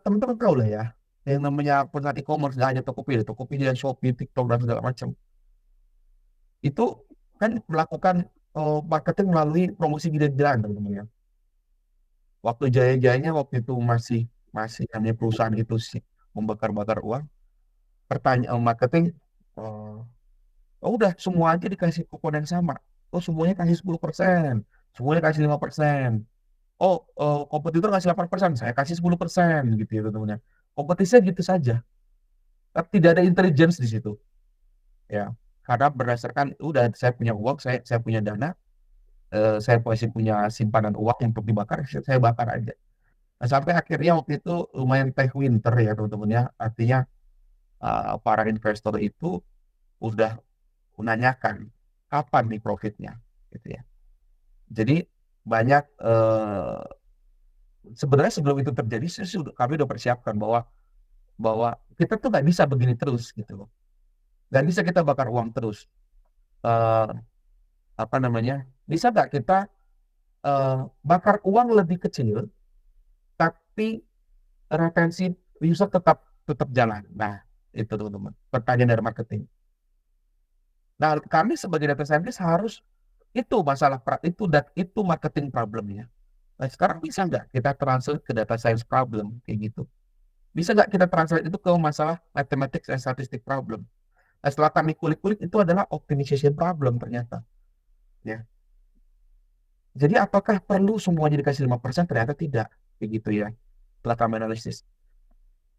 teman-teman tahu lah ya, yang namanya perusahaan e-commerce nggak hanya Tokopedia, Shopee, TikTok dan segala macam. Itu kan melakukan marketing melalui promosi gila-gilaan teman-teman ya. Waktu jaya-jayanya waktu itu masih masih hanya perusahaan itu sih membakar-bakar uang. Pertanyaan marketing, eh, oh udah semua aja dikasih kupon yang sama. Oh semuanya kasih 10%, semuanya kasih 5%. Oh kompetitor kasih 8%, saya kasih 10% gitu ya teman-teman. Kompetisinya gitu saja. Tapi tidak ada intelligence di situ. Ya, karena berdasarkan udah saya punya uang, saya punya dana, saya masih punya simpanan uang yang untuk dibakar, saya bakar aja. Nah, sampai akhirnya waktu itu lumayan teh winter ya teman-teman ya. Artinya para investor itu udah menanyakan kapan nih profitnya, gitu ya. Jadi banyak sebenarnya sebelum itu terjadi kami udah persiapkan bahwa bahwa kita tuh nggak bisa begini terus gitu loh. Nggak bisa kita bakar uang terus. Eh, apa namanya? Bisa nggak kita eh, bakar uang lebih kecil, tapi retensi user tetap tetap jalan. Nah, itu teman-teman. Pertanyaan dari marketing. Nah, kami sebagai data scientist harus itu masalah itu marketing problemnya. Nah, sekarang bisa nggak kita translate ke data science problem kayak gitu? Bisa nggak kita translate itu ke masalah mathematics and statistic problem? Nah, setelah kami kulik-kulik itu adalah optimization problem ternyata. Ya. Jadi apakah perlu semuanya dikasih 5%? Ternyata tidak. kayak gitu ya, setelah kami analisis.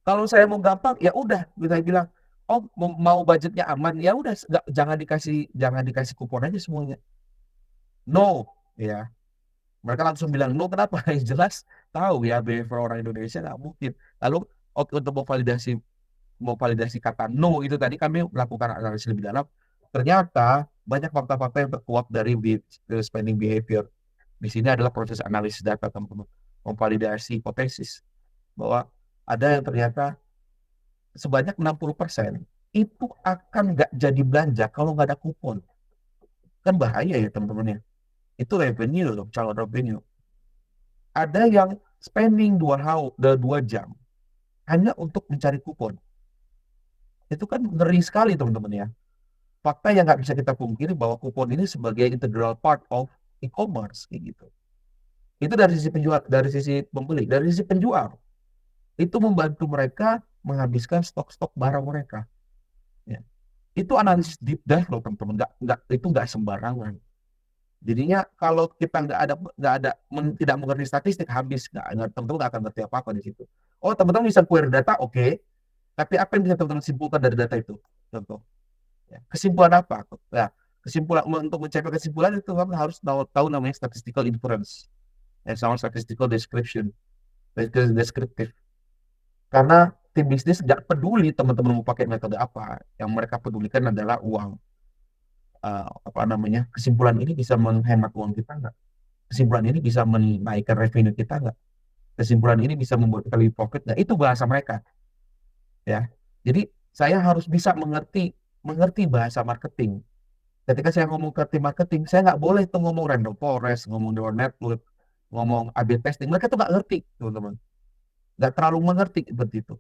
Kalau saya mau gampang, ya udah, kita bilang, oh mau budgetnya aman, ya udah, jangan dikasih kupon aja semuanya. No, ya. Mereka langsung bilang no, kenapa? Jelas tahu ya behavior orang Indonesia nggak mungkin. Lalu oke, untuk mau validasi kata no itu tadi kami melakukan analisis lebih dalam. Ternyata banyak fakta-fakta yang terkuak dari spending behavior. Di sini adalah proses analisis data, teman-teman. Memvalidasi hipotesis bahwa ada yang ternyata sebanyak 60% itu akan nggak jadi belanja kalau nggak ada kupon. Kan bahaya ya, teman-teman ya. Itu revenue loh, calon revenue. Ada yang spending 2 jam hanya untuk mencari kupon. Itu kan ngeri sekali, teman-teman ya. Fakta yang nggak bisa kita pungkiri bahwa kupon ini sebagai integral part of e-commerce kayak gitu. Itu dari sisi penjual, dari sisi pembeli, dari sisi penjual itu membantu mereka menghabiskan stok-stok barang mereka. Ya. Itu analisis deep dive loh, teman-teman. Itu nggak sembarangan. Jadinya kalau kita tidak mengerti statistik, habis teman-teman nggak akan ngerti apa-apa di situ. Oh, teman-teman bisa query data, oke. Tapi apa yang bisa teman-teman simpulkan dari data itu? Contoh. Ya. Kesimpulan apa? Ya, kesimpulan untuk mencapai kesimpulan itu kamu harus tahu namanya statistical inference, sama statistical descriptive. Karena tim bisnis nggak peduli teman-teman mau pakai metode apa, yang mereka pedulikan adalah uang. Apa namanya? Kesimpulan ini bisa menghemat uang kita nggak? Kesimpulan ini bisa menaikkan revenue kita nggak? Kesimpulan ini bisa membuat kita lebih profit nggak? Itu bahasa mereka, ya. Jadi saya harus bisa mengerti mengerti bahasa marketing. Ketika saya ngomong ke tim marketing, saya nggak boleh tuh ngomong random forest, ngomong neural network, ngomong A/B testing. Mereka tuh nggak ngerti, teman-teman. Nggak terlalu mengerti seperti itu.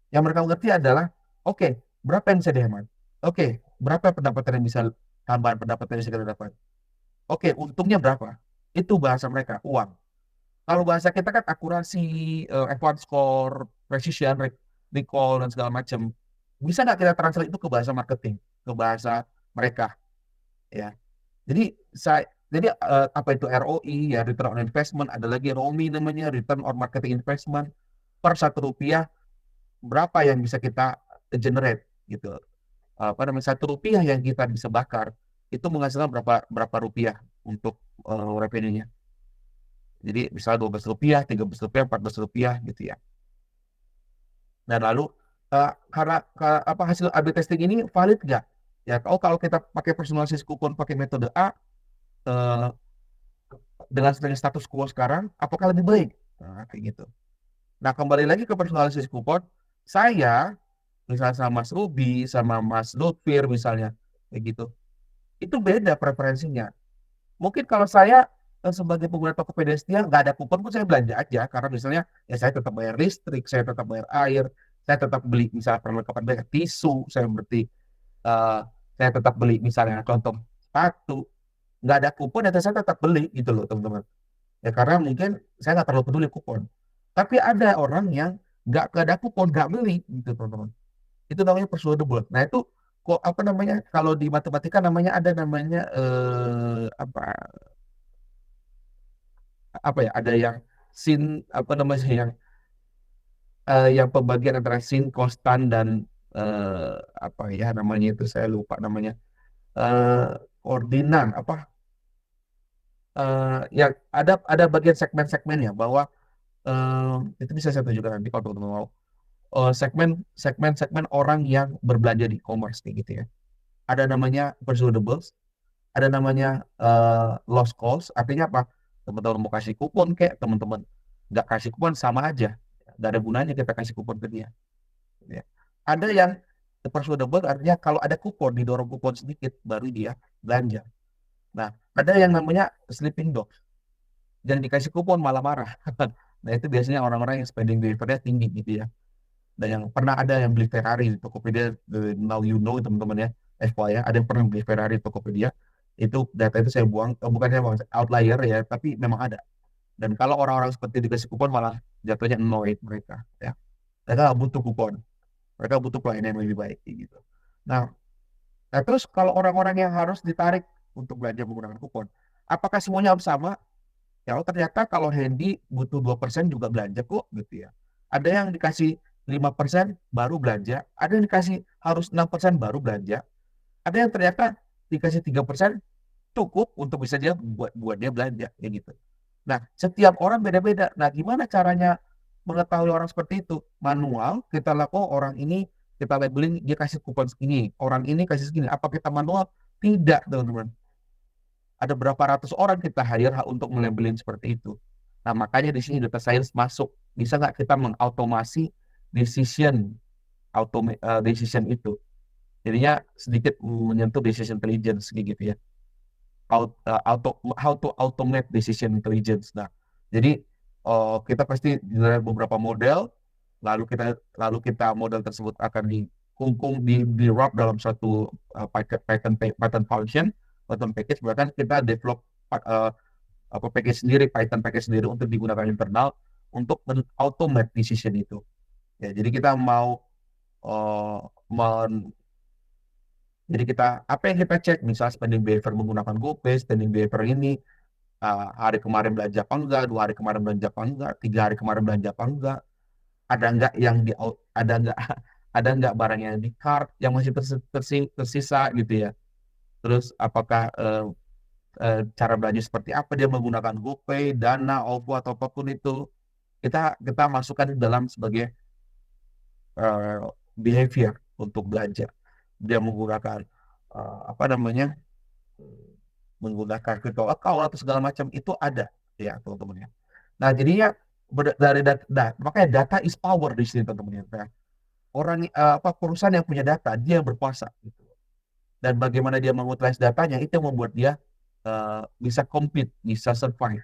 Yang mereka mengerti adalah, oke, berapa yang bisa dihemat? Oke, berapa pendapatan yang bisa tambahan pendapatan yang bisa kita dapat? Oke, untungnya berapa? Itu bahasa mereka, uang. Kalau bahasa kita kan akurasi, F1 score, precision, recall, dan segala macam. Bisa nggak kita translate itu ke bahasa marketing, ke bahasa mereka, ya. Jadi apa itu ROI, ya, return on investment, ada lagi ROMI namanya, return on marketing investment, per 1 rupiah berapa yang bisa kita generate gitu. Apa namanya, 1 rupiah yang kita bisa bakar itu menghasilkan berapa berapa rupiah untuk revenue-nya. Jadi misalnya 12 rupiah, 13 rupiah, 14 rupiah gitu ya. Dan lalu karena apa hasil A/B testing ini valid nggak? Ya, kalau kita pakai personalized coupon pakai metode A, eh, dengan status quo sekarang, apakah lebih baik? Nah, kayak gitu. Nah, kembali lagi ke personalized coupon, saya misalnya sama Mas Ruby, sama Mas Lutfir misalnya, kayak gitu. Itu beda preferensinya. Mungkin kalau saya sebagai pengguna Tokopedia setia, nggak ada kupon pun saya belanja aja, karena misalnya ya saya tetap bayar listrik, saya tetap bayar air, saya tetap beli misalnya perlengkapan bayar tisu, eh, saya tetap beli misalnya contoh sepatu, nggak ada kupon ya saya tetap beli gitu loh, teman-teman. Ya karena mungkin saya nggak terlalu peduli kupon. Tapi ada orang yang nggak ada kupon, nggak beli gitu, teman-teman. Itu namanya persuadable. Nah itu kok apa namanya? Kalau di matematika namanya ada namanya apa apa ya? Ada yang sin apa namanya yang pembagian antara sin konstan dan apa ya namanya itu saya lupa namanya, eh ordinan apa, yang ada bagian segmen-segmennya bahwa itu bisa saya tunjukkan nanti kalau teman-teman mau. Segmen orang yang berbelanja di e-commerce kayak gitu ya. Ada namanya persuadables, ada namanya lost cause. Artinya apa? Teman-teman mau kasih kupon kayak teman-teman nggak kasih kupon sama aja, nggak ada gunanya kita kasih kupon ke dia, ya. Ada yang persuadable, artinya kalau ada kupon didorong kupon sedikit baru dia belanja. Nah, ada yang namanya sleeping dogs, dan dikasih kupon malah marah. Nah, itu biasanya orang-orang yang spending behavior-nya tinggi gitu ya. Dan yang pernah ada yang beli Ferrari di Tokopedia, now you know, teman-teman ya, FYI ya, ada yang pernah beli Ferrari di Tokopedia, itu data itu saya buang, bukannya outlier ya, tapi memang ada. Dan kalau orang-orang seperti dikasih kupon malah jatuhnya annoyed mereka, ya. Mereka nggak butuh kupon, mereka butuh pelayanan yang lebih baik gitu. Nah, terus kalau orang-orang yang harus ditarik untuk belanja menggunakan kupon, apakah semuanya harus sama? Ya, oh ternyata kalau Hendy butuh 2% juga belanja kok gitu ya. Ada yang dikasih 5% baru belanja, ada yang dikasih harus 6% baru belanja, ada yang ternyata dikasih 3% cukup untuk bisa dia buat dia belanja kayak gitu. Nah, setiap orang beda-beda. Nah, gimana caranya mengetahui orang seperti itu? Manual, kita lakukan orang ini kita labelin dia kasih kupon segini, orang ini kasih segini. Apa kita manual? Tidak, teman-teman. Ada berapa ratus orang kita hire untuk melabelin seperti itu. Nah, makanya di sini data science masuk. Bisa nggak kita mengautomasi decision decision itu? Jadinya sedikit menyentuh decision intelligence kayak gitu ya. How to automate decision intelligence. Nah, jadi kita pasti generate beberapa model, lalu kita model tersebut akan dikungkung di wrap dalam suatu Python function, Python package. Bahkan kita develop uh, package sendiri, Python package sendiri untuk digunakan internal untuk automate decision itu. Ya, jadi kita mau uh, jadi apa yang kita cek, misal spending behavior menggunakan GoPay, spending behavior ini hari kemarin belanja apa enggak, 2 hari kemarin belanja apa enggak, 3 hari kemarin belanja apa enggak, ada enggak yang ada enggak ada enggak barang yang di cart yang masih tersisa gitu ya. Terus apakah cara belanja seperti apa, dia menggunakan GoPay, Dana, OVO atau apapun itu, kita masukkan dalam sebagai eh, behavior untuk belanja. Dia menggunakan apa namanya, menggunakan crypto account atau segala macam itu ada ya teman-teman ya. Nah jadinya dari data, nah, makanya data is power di sini teman-teman ya. Nah, perusahaan yang punya data dia yang berkuasa gitu. Dan bagaimana dia mengutilize datanya itu yang membuat dia bisa compete, bisa survive.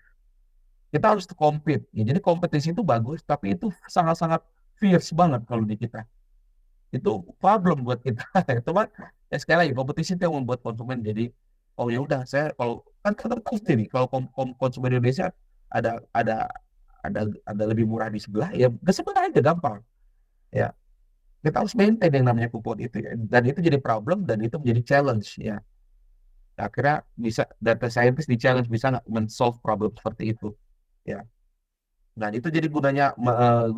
Kita harus compete. Ya, jadi kompetisi itu bagus, tapi itu sangat-sangat fierce banget kalau di kita. Itu problem buat kita. Teman, ya sekali lagi kompetisi itu yang membuat konsumen jadi oh ya udah saya kalau kan kita pasti nih kalau konsumen Indonesia ada ada lebih murah di sebelah ya ke sebelah aja gampang ya, kita harus maintain yang namanya kupon itu ya. Dan itu jadi problem dan itu menjadi challenge ya. Akhirnya bisa data scientist di challenge bisa nggak men-solve problem seperti itu ya. Dan itu jadi gunanya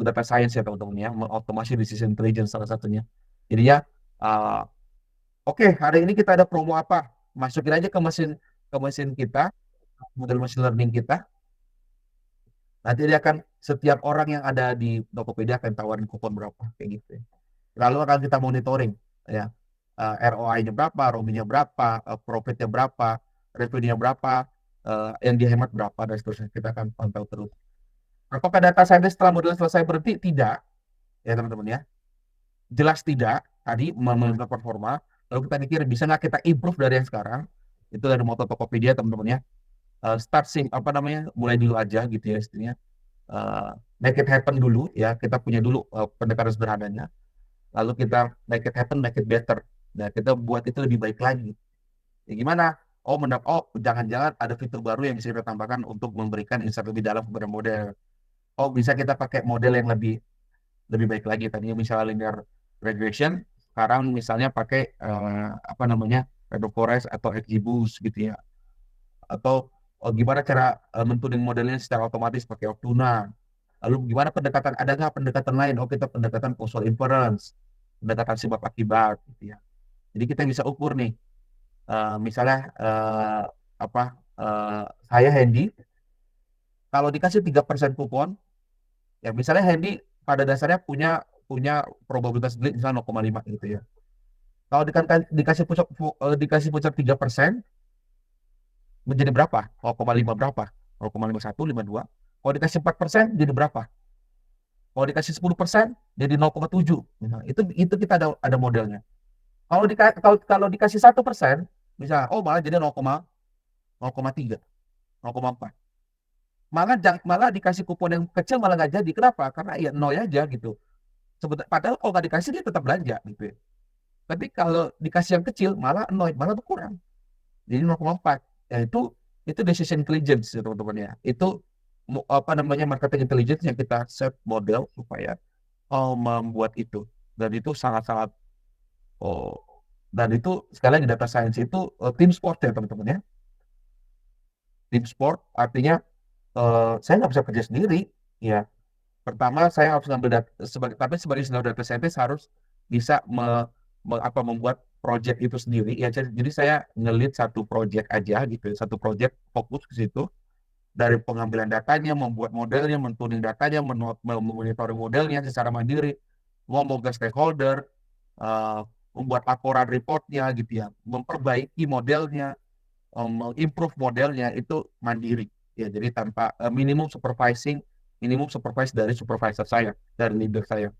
data science ya teman-teman ya, mengotomasi decision intelligence salah satunya. Jadi ya uh, oke, hari ini kita ada promo apa, masukin aja ke mesin kita, model machine learning kita. Nanti dia akan setiap orang yang ada di Tokopedia akan tawarin kupon berapa kayak gitu ya. Lalu akan kita monitoring ya. ROI-nya berapa, ROI-nya berapa, profit-nya berapa, revenue-nya berapa, yang dihemat berapa dan seterusnya. Kita akan pantau terus. Apakah data scientist setelah model selesai berhenti? Tidak, ya teman-teman ya. Jelas tidak. Tadi menurut performa. Lalu kita pikir bisa nggak kita improve dari yang sekarang? Itu dari moto Tokopedia teman-teman ya. Start apa namanya? Mulai dulu aja gitu ya istilahnya. Uh, make it happen dulu ya. Kita punya dulu pendekatan sederhananya. Lalu kita make it happen, make it better. Nah, kita buat itu lebih baik lagi. Ya gimana? Oh, jangan-jangan ada fitur baru yang bisa kita tambahkan untuk memberikan insight lebih dalam kepada model. Oh, bisa kita pakai model yang lebih lebih baik lagi. Tadinya misalnya linear regression, sekarang misalnya pakai apa namanya, random forest atau XGBoost gitu ya. Atau gimana cara mentuning modelnya secara otomatis pakai Optuna. Lalu gimana pendekatan, ada nggak pendekatan lain? Oh, kita pendekatan causal inference, pendekatan sebab akibat gitu ya. Jadi kita bisa ukur nih, misalnya saya Hendy, kalau dikasih 3% kupon, ya misalnya Hendy pada dasarnya punya punya probabilitas beli misalnya 0,5 gitu ya. Kalau dikasih puncak 3% menjadi berapa? 0,5 berapa? 0,51, 52. Kalau dikasih 4% jadi berapa? Kalau dikasih 10% jadi 0,7. Nah, itu kita ada modelnya. Kalau dikasih 1%, bisa malah jadi 0,3, 0,4. Malah dikasih kupon yang kecil malah nggak jadi. Kenapa? Karena ya nol aja gitu. Padahal kalau nggak dikasih dia tetap belanja gitu ya. Tapi kalau dikasih yang kecil malah nol, malah berkurang. Jadi 0,4. Ya itu decision intelligence ya teman-teman ya. Itu apa namanya marketing intelligence yang kita set model supaya membuat itu. Dan itu sangat-sangat oh, dan itu sekali lagi data science itu tim sport ya teman-teman ya. Tim sport artinya saya nggak bisa kerja sendiri, ya. Pertama saya harus ngambil data tapi sebagai senior data scientist harus bisa membuat project itu sendiri, ya. Jadi saya nge-lead satu project aja gitu ya, satu project fokus ke situ. Dari pengambilan datanya, membuat modelnya, men-tuning datanya, memonitoring modelnya secara mandiri, ngomong ke stakeholder, eh, membuat laporan reportnya gitu ya, memperbaiki modelnya, improve modelnya itu mandiri, ya. Jadi tanpa minimum supervise dari supervisor saya, dari leader saya,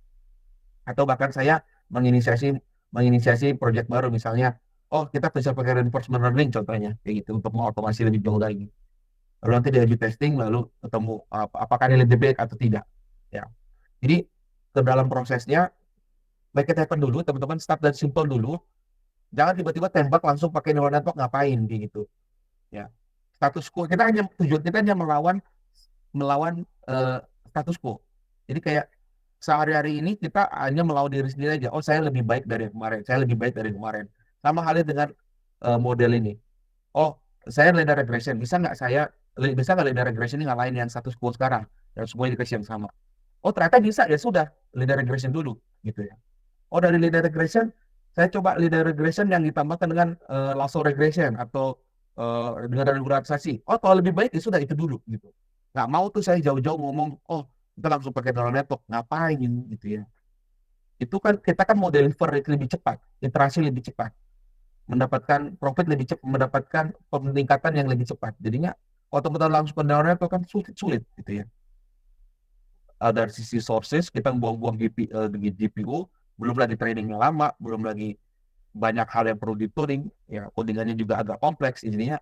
atau bahkan saya menginisiasi menginisiasi project baru, misalnya, oh kita bisa pakai reinforcement learning contohnya kayak gitu untuk mengotomasi lebih jauh lagi, lalu nanti di testing, lalu ketemu apakah ini lebih baik atau tidak, ya. Jadi ke dalam prosesnya make it happen dulu, teman-teman. Start dan simple dulu, jangan tiba-tiba tembak langsung pakai neural network, ngapain kayak gitu, ya. Tujuan kita hanya melawan melawan eh, status quo. Jadi kayak sehari-hari ini kita hanya melawan diri sendiri aja. Oh, saya lebih baik dari yang kemarin, saya lebih baik dari yang kemarin. Sama halnya dengan model ini. Oh, saya linear regression, bisa nggak linear regression ini ngalahin yang status quo sekarang, yang semuanya dikasih yang sama. Oh, ternyata bisa, ya sudah, linear regression dulu gitu ya. Oh, dari linear regression saya coba linear regression yang ditambahkan dengan lasso regression atau dengan regularisasi. Oh, kalau lebih baik ya sudah, itu dulu gitu. Nggak mau tuh saya jauh-jauh ngomong, oh kita langsung pakai neural network, ngapain gitu ya. Itu kan kita kan mau deliver lebih cepat, iterasi lebih cepat, mendapatkan profit lebih cepat, mendapatkan peningkatan yang lebih cepat. Jadinya kalau teman-teman langsung ke neural network kan sulit gitu ya. Dari sisi sources kita buang-buang GPU, belum lagi trainingnya lama, belum lagi banyak hal yang perlu dituning, ya. Codingannya juga agak kompleks. Intinya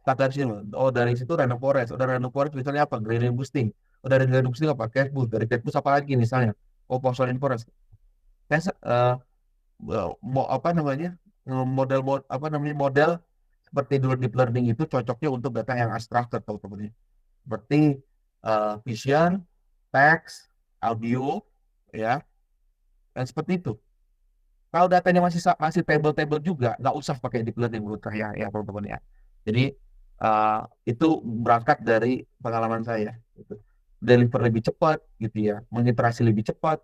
start dari sini. Oh, dari situ random forest. Udah random forest misalnya apa, gradient boosting. Oh, dari gradient boosting apa, cat boost. Dari cat boost apa lagi misalnya, oh Poisson forest. Saya mau apa namanya, model seperti dulu deep learning itu cocoknya untuk data yang unstructured, teman-teman, seperti vision, text, audio, ya, dan seperti itu. Kalau datanya masih table-table juga, nggak usah pakai deep learning menurut saya, ya teman-teman, ya. Jadi uh, itu berangkat dari pengalaman saya. Gitu. Deliver lebih cepat, gitu ya, mengiterasi lebih cepat,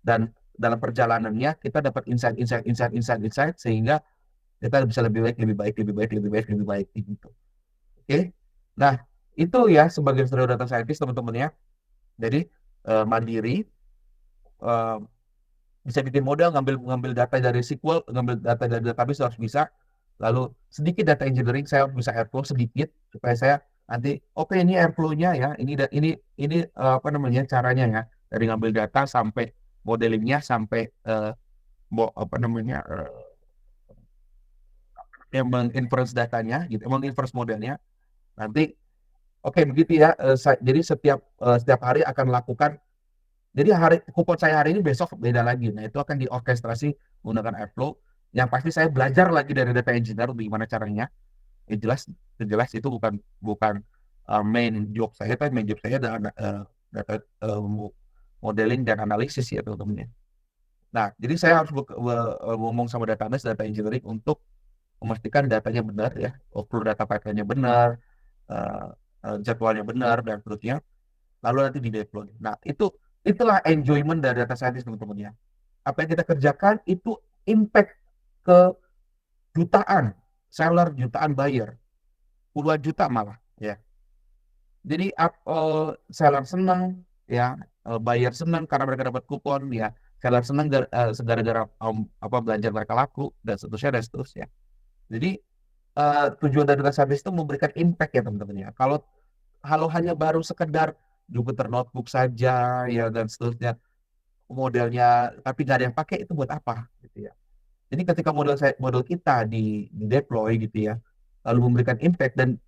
dan dalam perjalanannya kita dapat insight sehingga kita bisa lebih baik, lebih baik, lebih baik, lebih baik, lebih baik, gitu. Oke, nah itu ya sebagai senior data scientist, teman-teman, ya. Jadi mandiri, eh, bisa bikin model, ngambil ngambil data dari SQL, ngambil data dari database harus bisa. Lalu sedikit data engineering saya harus bisa airflow sedikit supaya saya nanti oke, ini airflow-nya ya, ini apa namanya caranya ya, dari ngambil data sampai modelingnya sampai apa namanya yang menginference datanya gitu, menginference modelnya nanti. Oke, begitu ya. Jadi setiap hari akan lakukan. Jadi kupon saya hari ini, besok beda lagi. Nah, itu akan diorkestrasi menggunakan Airflow. Yang pasti saya belajar lagi dari data engineer gimana caranya. Jelas, jelas itu bukan bukan main job saya, tapi main job saya adalah data modeling dan analisis ya, teman-teman, ya. Nah, jadi saya harus ngomong sama database, data engineering untuk memastikan datanya benar ya, flow data pipeline-nya benar, uh, jadwalnya benar dan seterusnya. Lalu nanti di deploy. Nah, itulah enjoyment dari data scientist, teman-teman, ya. Apa yang kita kerjakan itu impact ke jutaan seller, jutaan buyer, puluhan juta malah, ya. Jadi seller senang, ya, buyer senang karena mereka dapat kupon, ya. Seller senang gara-gara apa belanja mereka laku, dan seterusnya dan seterusnya. Jadi tujuan dari data scientist itu memberikan impact ya, teman-teman, ya. Kalau hanya baru sekedar Jupyter Notebook saja, ya, dan seterusnya, modelnya tapi nggak ada yang pakai, itu buat apa gitu ya. Jadi ketika model kita di deploy gitu ya, lalu memberikan impact, dan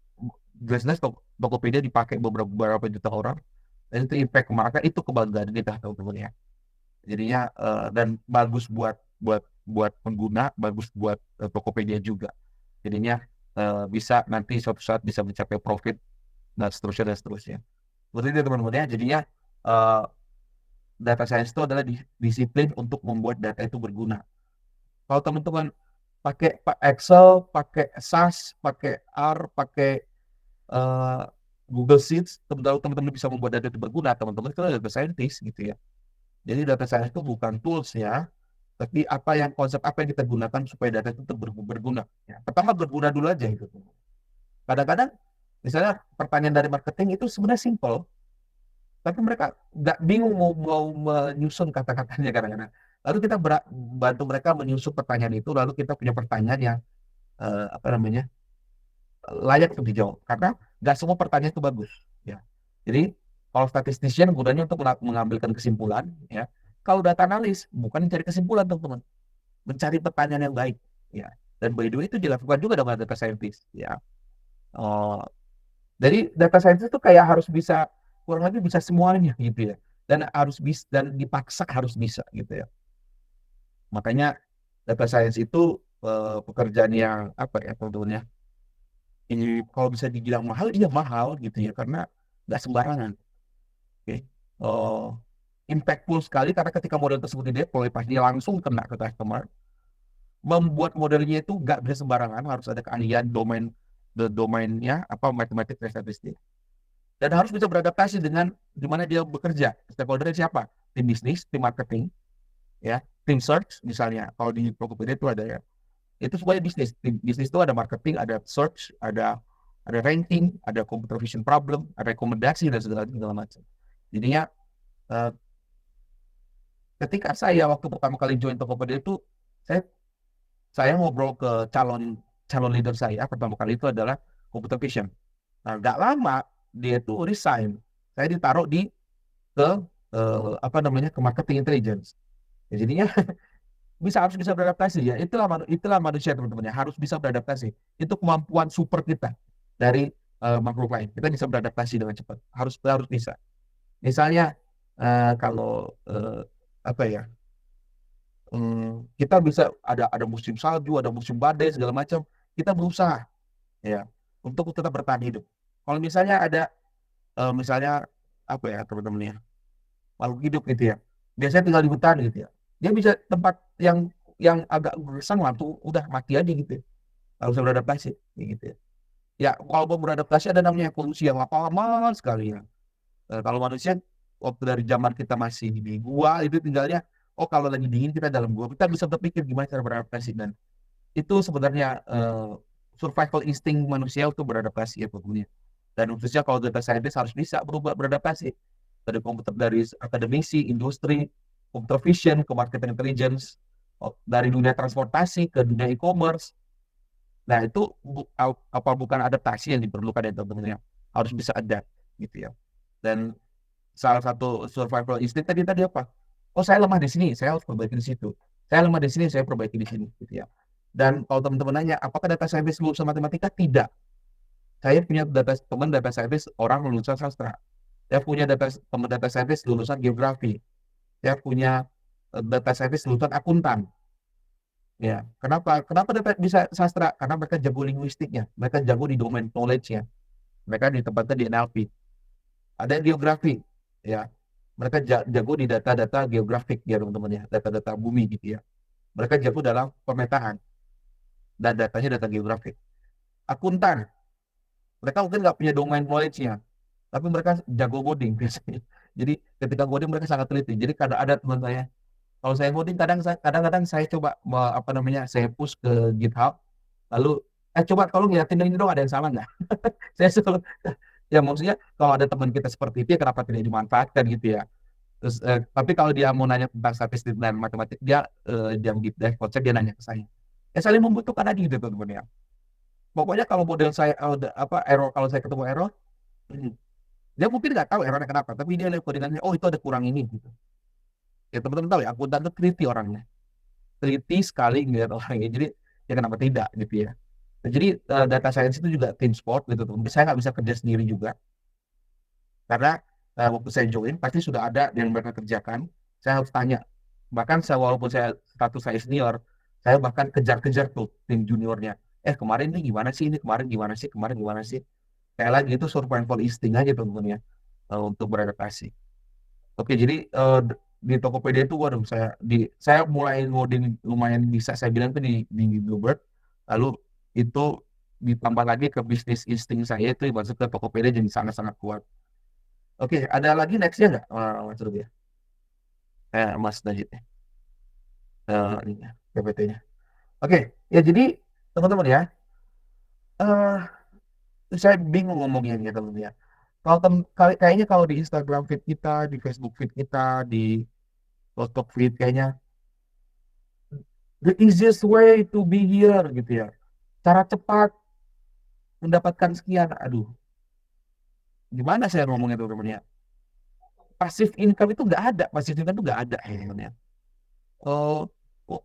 jelas-jelas Tokopedia dipakai beberapa juta orang, dan itu impact ke market, itu kebanggaan kita, teman-teman, ya. Jadinya dan bagus buat buat pengguna, bagus buat Tokopedia juga. Jadinya bisa nanti suatu saat bisa mencapai profit, dan seterusnya dan seterusnya. Seperti itu, teman-teman, ya. Jadinya eh, data science itu adalah disiplin untuk membuat data itu berguna. Kalau teman-teman pakai Excel, pakai SAS, pakai R, pakai eh, Google Sheets, teman-teman bisa membuat data itu berguna, teman-teman itu data scientist gitu ya. Jadi data science itu bukan tools-nya, tapi konsep apa yang kita gunakan supaya data itu berguna. Ya. Pertama berguna dulu aja gitu. Kadang-kadang misalnya pertanyaan dari marketing itu sebenarnya simple, tapi mereka nggak bingung mau menyusun kata-katanya kadang-kadang. Lalu kita bantu mereka menyusun pertanyaan itu, lalu kita punya pertanyaan yang apa namanya layak untuk dijawab. Karena nggak semua pertanyaan itu bagus. Ya. Jadi kalau statistician gunanya untuk mengambilkan kesimpulan, ya. Kalau data analis bukan mencari kesimpulan, teman-teman, mencari pertanyaan yang baik, ya. Dan by the way itu dilakukan juga dengan data scientist, ya. Oh, jadi data scientist itu kayak harus bisa kurang lebih bisa semuanya gitu ya. Dan harus bisa dan dipaksa harus bisa gitu ya. Makanya data science itu pekerjaan yang apa ya teman-teman ya. Ini kalau bisa dibilang mahal, iya mahal gitu ya karena nggak sembarangan. Oke. Oh, impactful sekali karena ketika model tersebut dideploy pasti langsung kena ke customer. Membuat modelnya itu nggak bisa sembarangan, harus ada keahlian domainnya apa matematik dan statistik. Dan harus bisa beradaptasi dengan di mana dia bekerja. Stakeholdernya siapa? Tim bisnis, tim marketing, ya, tim search misalnya. Kalau di Tokopedia itu ada ya. Itu semuanya bisnis. Tim bisnis itu ada marketing, ada search, ada ranking, ada computer vision problem, ada rekomendasi dan segala macam. Jadinya eh, ketika saya waktu pertama kali join Tokopedia itu saya saya ngobrol ke calon calon leader saya pertama kali itu adalah computer vision. Nah, nggak lama dia itu resign. Saya ditaruh ke apa namanya ke marketing intelligence. Ya, jadinya harus bisa beradaptasi ya. Itulah manusia teman-teman ya, harus bisa beradaptasi. Itu kemampuan super kita dari makhluk lain. Kita bisa beradaptasi dengan cepat. Harus harus bisa. Misalnya kalau apa ya? Kita bisa ada musim salju, ada musim badai segala macam. Kita berusaha ya untuk tetap bertahan hidup. Kalau misalnya ada misalnya apa ya teman-teman ya? Makhluk hidup gitu ya. Biasanya tinggal di hutan gitu ya. Dia bisa tempat yang agak gersang lah tuh udah mati aja gitu ya. Nggak usah beradaptasi gitu ya. Ya kalau mau beradaptasi ada namanya evolusi yang lama sekali ya. Kalau manusia waktu dari zaman kita masih di gua itu tinggalnya kalau lagi dingin kita dalam gua kita bisa berpikir gimana cara beradaptasi dan itu sebenarnya survival insting manusia untuk beradaptasi ya tentunya. Dan khususnya kalau data scientist harus bisa berubah beradaptasi dari akademisi, industri, computer vision ke marketing intelligence, dari dunia transportasi ke dunia e-commerce. Nah itu apa bukan adaptasi yang diperlukan ya teman-teman, harus bisa adapt gitu ya. Dan salah satu survival instinct tadi tadi apa? Oh saya lemah di sini, saya harus perbaiki di situ. Saya lemah di sini, saya perbaiki di sini gitu ya. Dan kalau teman-teman nanya, apakah data scientist lulusan matematika? Tidak. Saya punya teman data scientist orang lulusan sastra. Saya punya teman data scientist lulusan geografi. Saya punya data scientist lulusan akuntan. Ya, kenapa data bisa sastra? Karena mereka jago linguistiknya, mereka jago di domain knowledge-nya, mereka di tempatnya di NLP. Ada geografi, ya, mereka jago di data-data geografik ya teman-teman ya, data-data bumi gitu ya. Mereka jago dalam pemetaan dan datanya data geografik. Akuntan, mereka mungkin nggak punya domain knowledge-nya, tapi mereka jago coding biasanya. Jadi ketika coding mereka sangat teliti. Jadi kadang ada teman saya, kalau saya coding kadang-kadang saya coba apa namanya saya push ke GitHub, lalu coba tolong lihatin ini dong ada yang salah nggak? Saya suruh ya maksudnya kalau ada teman kita seperti itu ya kenapa tidak dimanfaatkan gitu ya. Terus tapi kalau dia mau nanya tentang statistik dan matematik dia jam deep dive konsep dia nanya ke saya. Ya saling membutuhkan aja gitu teman-teman ya. Pokoknya kalau model saya apa error kalau saya ketemu error, hmm, dia mungkin nggak tahu errornya kenapa, tapi dia lihat codingannya, oh itu ada kurang ini gitu. Ya teman-teman tahu ya, akuntan itu teliti orangnya, teliti sekali ngeliat orangnya. Jadi ya kenapa tidak gitu ya. Nah, jadi data science itu juga tim sport gitu teman. Saya nggak bisa kerja sendiri juga karena waktu saya join pasti sudah ada yang mereka kerjakan. Saya harus tanya. Bahkan walaupun saya status saya senior, saya bahkan kejar-kejar tuh tim juniornya. Kemarin ini gimana sih? Ini kemarin gimana sih? Kemarin gimana sih? Kayak lagi itu survival instinct aja teman-teman ya untuk beradaptasi. Oke, jadi di Tokopedia itu waduh saya mulai ngoding lumayan bisa saya bilang tuh di Bluebird. Lalu itu ditambah lagi ke bisnis insting saya itu masuk ke Tokopedia jadi sangat-sangat kuat. Oke, ada lagi nextnya nggak, Mas Ruby? Mas Najib ya, ini ya, PPT-nya. Oke, ya jadi teman-teman ya, eh saya bingung ngomongnya ya teman-teman ya. Kalau kayaknya kalau di Instagram feed kita, di Facebook feed kita, di TikTok feed kayaknya the easiest way to be here gitu ya. Cara cepat mendapatkan sekian. Aduh, gimana saya ngomongnya teman-teman ya? Passive income itu nggak ada, passive income itu nggak ada teman-teman ya. Oh, oh,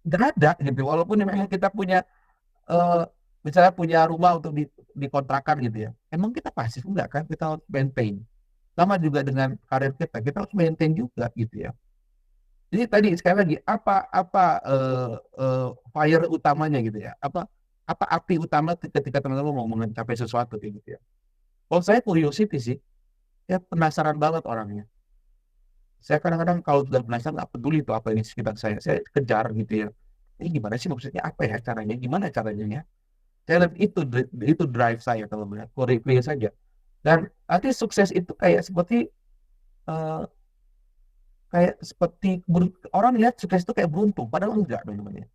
nggak ada gitu. Walaupun memang kita punya eh, misalnya punya rumah untuk dikontrakan gitu ya. Emang kita pasif enggak kan? Kita harus maintain. Sama juga dengan karir kita harus maintain juga gitu ya. Jadi tadi sekali lagi apa eh, fire utamanya gitu ya? Apa api utama ketika teman-teman mau mencapai sesuatu kayak gitu ya? Kalau saya curiosity sih, ya penasaran banget orangnya. Saya kadang-kadang kalau sudah penasaran nggak peduli itu apa ini sekitar saya kejar gitu ya. Ini gimana sih maksudnya apa ya caranya? Gimana caranya ya? Saya lihat itu drive saya kalau melihat review saja. Dan nanti sukses itu eh, orang lihat sukses itu kayak beruntung, padahal enggak teman-teman.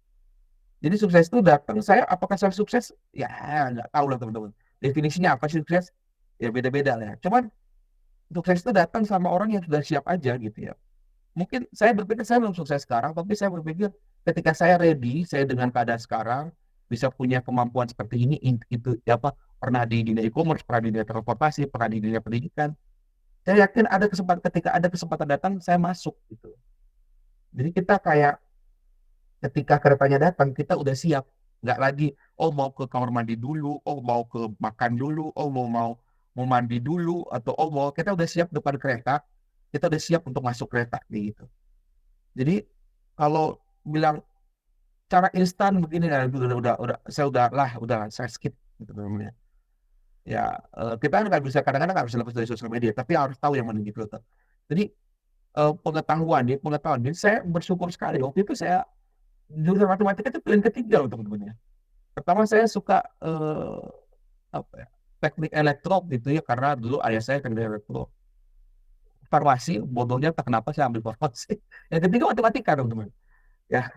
Jadi sukses itu datang apakah saya sukses? Ya nggak tahu lah teman-teman. Definisinya apa sih sukses? Ya beda-beda lah. Cuman sukses itu datang sama orang yang sudah siap aja gitu ya. Mungkin saya berpikir saya belum sukses sekarang, tapi saya berpikir ketika saya ready, saya dengan keadaan sekarang bisa punya kemampuan seperti ini, itu ya apa, pernah di dunia e-commerce, pernah di dunia transportasi, pernah di dunia pendidikan. Saya yakin ketika ada kesempatan datang, saya masuk gitu. Jadi kita kayak ketika keretanya datang, kita udah siap. Nggak lagi, oh mau ke kamar mandi dulu, oh mau ke makan dulu, oh mau mau mandi dulu, atau oh mau kita udah siap depan kereta, kita udah siap untuk masuk kereta gitu. Jadi kalau bilang cara instan begini ya udah saya skip gitu namanya. Ya kita nggak bisa kadang-kadang nggak bisa lepas dari sosial media, tapi harus tahu yang mana difilter. Jadi pengetahuan ini saya bersyukur sekali waktu itu saya jurusan matematika itu pilihan ketiga loh teman-teman ya. Pertama saya suka apa ya, teknik elektro gitu ya karena dulu ayah saya teknik elektro. Farmasi bodohnya tak kenapa saya ambil farmasi. Yang ketiga matematika teman-teman. Ya,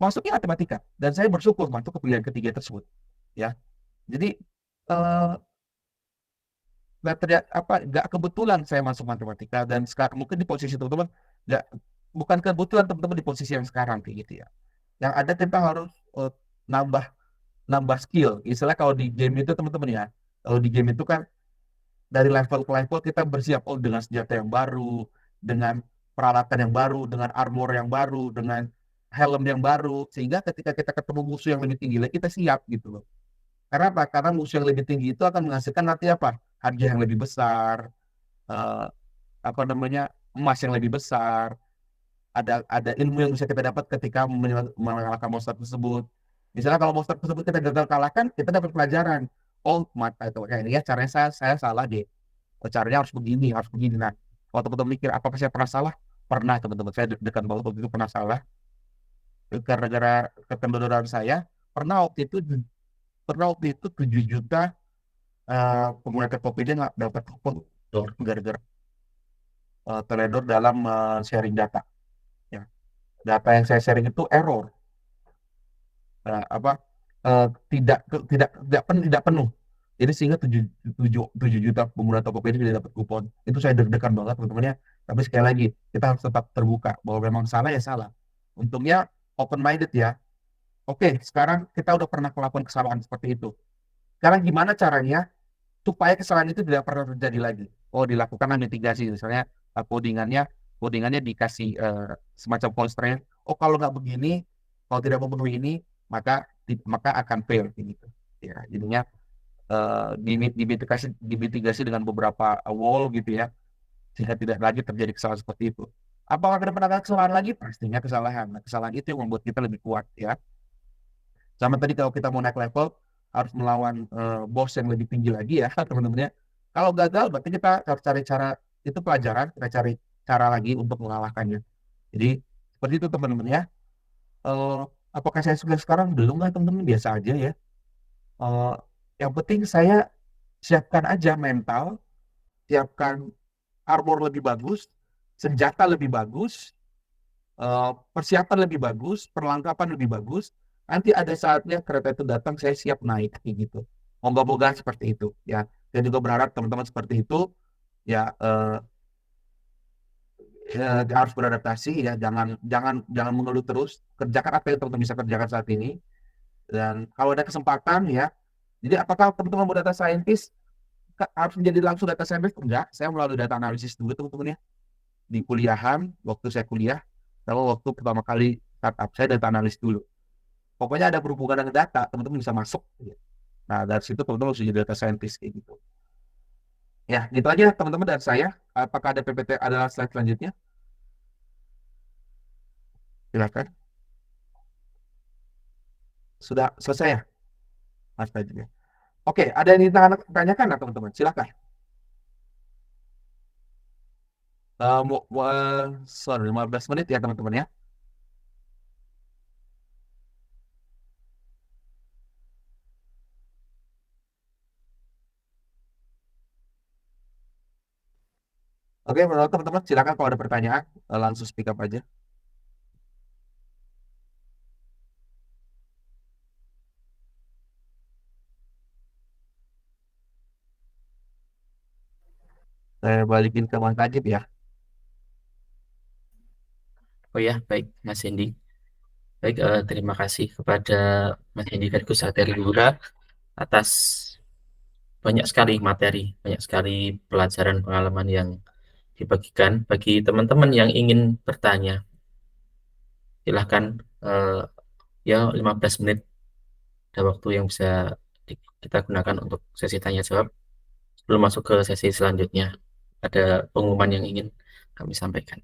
masuknya matematika dan saya bersyukur masuk ke pilihan ketiga tersebut ya. Jadi eh ternyata nggak kebetulan saya masuk matematika dan sekarang mungkin di posisi teman-teman nggak bukan kebetulan teman-teman di posisi yang sekarang kayak gitu ya. Yang ada kita harus nambah nambah skill. Istilah kalau di game itu teman-teman ya, kalau di game itu kan dari level ke level kita bersiap dengan senjata yang baru, dengan peralatan yang baru, dengan armor yang baru, dengan helm yang baru, sehingga ketika kita ketemu musuh yang lebih tinggi lagi kita siap gitu loh. Karena apa? Karena musuh yang lebih tinggi itu akan menghasilkan nanti apa? Harga yang lebih besar, eh, apa namanya, emas yang lebih besar, ada ilmu yang bisa kita dapat ketika mengalahkan monster tersebut. Misalnya kalau monster tersebut kita gagal kalahkan, kita dapat pelajaran. Oh, mata itu kayaknya ya caranya saya salah deh. Oh, caranya harus begini. Nah, kalau teman-teman mikir, apakah saya pernah salah? Pernah, teman-teman. Saya dekat banget waktu itu pernah salah. Gara-gara ketendoran saya, pernah waktu itu pernah waktu itu 7 juta pengguna Tokopedia nggak dapat kupon gara-gara teledor dalam sharing data. Ya. Data yang saya sharing itu error. Apa tidak penuh. Jadi sehingga 7 juta pengguna Tokopedia tidak dapat kupon. Itu saya deg-degan banget teman-teman ya. Tapi sekali lagi kita harus tetap terbuka bahwa memang salah ya salah. Untungnya open minded ya. Oke, sekarang kita udah pernah melakukan kesalahan seperti itu. Sekarang gimana caranya supaya kesalahan itu tidak pernah terjadi lagi? Oh, dilakukan mitigasi misalnya codingannya dikasih semacam constraint. Oh, kalau nggak begini, kalau tidak memenuhi ini, maka akan fail gitu. Ya, jadinya dimitigasi dengan beberapa wall gitu ya, sehingga tidak lagi terjadi kesalahan seperti itu. Apakah ke depan ada kesalahan lagi? Pastinya kesalahan. Nah, kesalahan itu yang membuat kita lebih kuat ya. Sama tadi kalau kita mau naik level harus melawan bos yang lebih tinggi lagi ya teman-teman ya. Kalau gagal berarti kita harus cari cara, itu pelajaran, kita cari cara lagi untuk mengalahkannya. Jadi seperti itu teman-teman ya. Eh, apakah saya sukses sekarang? Belum lah teman-teman, biasa aja ya. Eh, yang penting saya siapkan aja mental, siapkan armor lebih bagus, senjata lebih bagus, persiapan lebih bagus, perlengkapan lebih bagus. Nanti ada saatnya kereta itu datang, saya siap naik kayak gitu. Moga-moga seperti itu ya. Saya juga berharap teman-teman seperti itu ya, ya harus beradaptasi ya, jangan jangan jangan mengeluh terus, kerjakan apa yang teman-teman bisa kerjakan saat ini, dan kalau ada kesempatan ya, jadi apakah teman-teman mau data scientist harus menjadi langsung data scientist? Enggak, saya melalui data analisis dulu teman-teman ya, di kuliahan waktu saya kuliah, sama waktu pertama kali startup saya data analis dulu, pokoknya ada berhubungan dengan data teman-teman bisa masuk ya. Nah dari situ teman-teman bisa jadi data scientist kayak gitu ya. Gitu aja teman-teman dari saya. Apakah ada PPT, ada slide selanjutnya? Silakan. Sudah selesai ya mas Fajri? Oke, ada yang ditanyakan nggak teman-teman? Silakan. Sorry, 15 menit ya teman-teman ya. Oke, menurut teman-teman silakan kalau ada pertanyaan, langsung speak up aja. Saya balikin ke Mas Najib ya. Oh ya, baik Mas Hendy. Baik, terima kasih kepada Mas Hendy dan Gus Hateriura atas banyak sekali materi, banyak sekali pelajaran pengalaman yang dibagikan. Bagi teman-teman yang ingin bertanya, silahkan eh, ya 15 menit ada waktu yang bisa kita gunakan untuk sesi tanya jawab. Sebelum masuk ke sesi selanjutnya, ada pengumuman yang ingin kami sampaikan.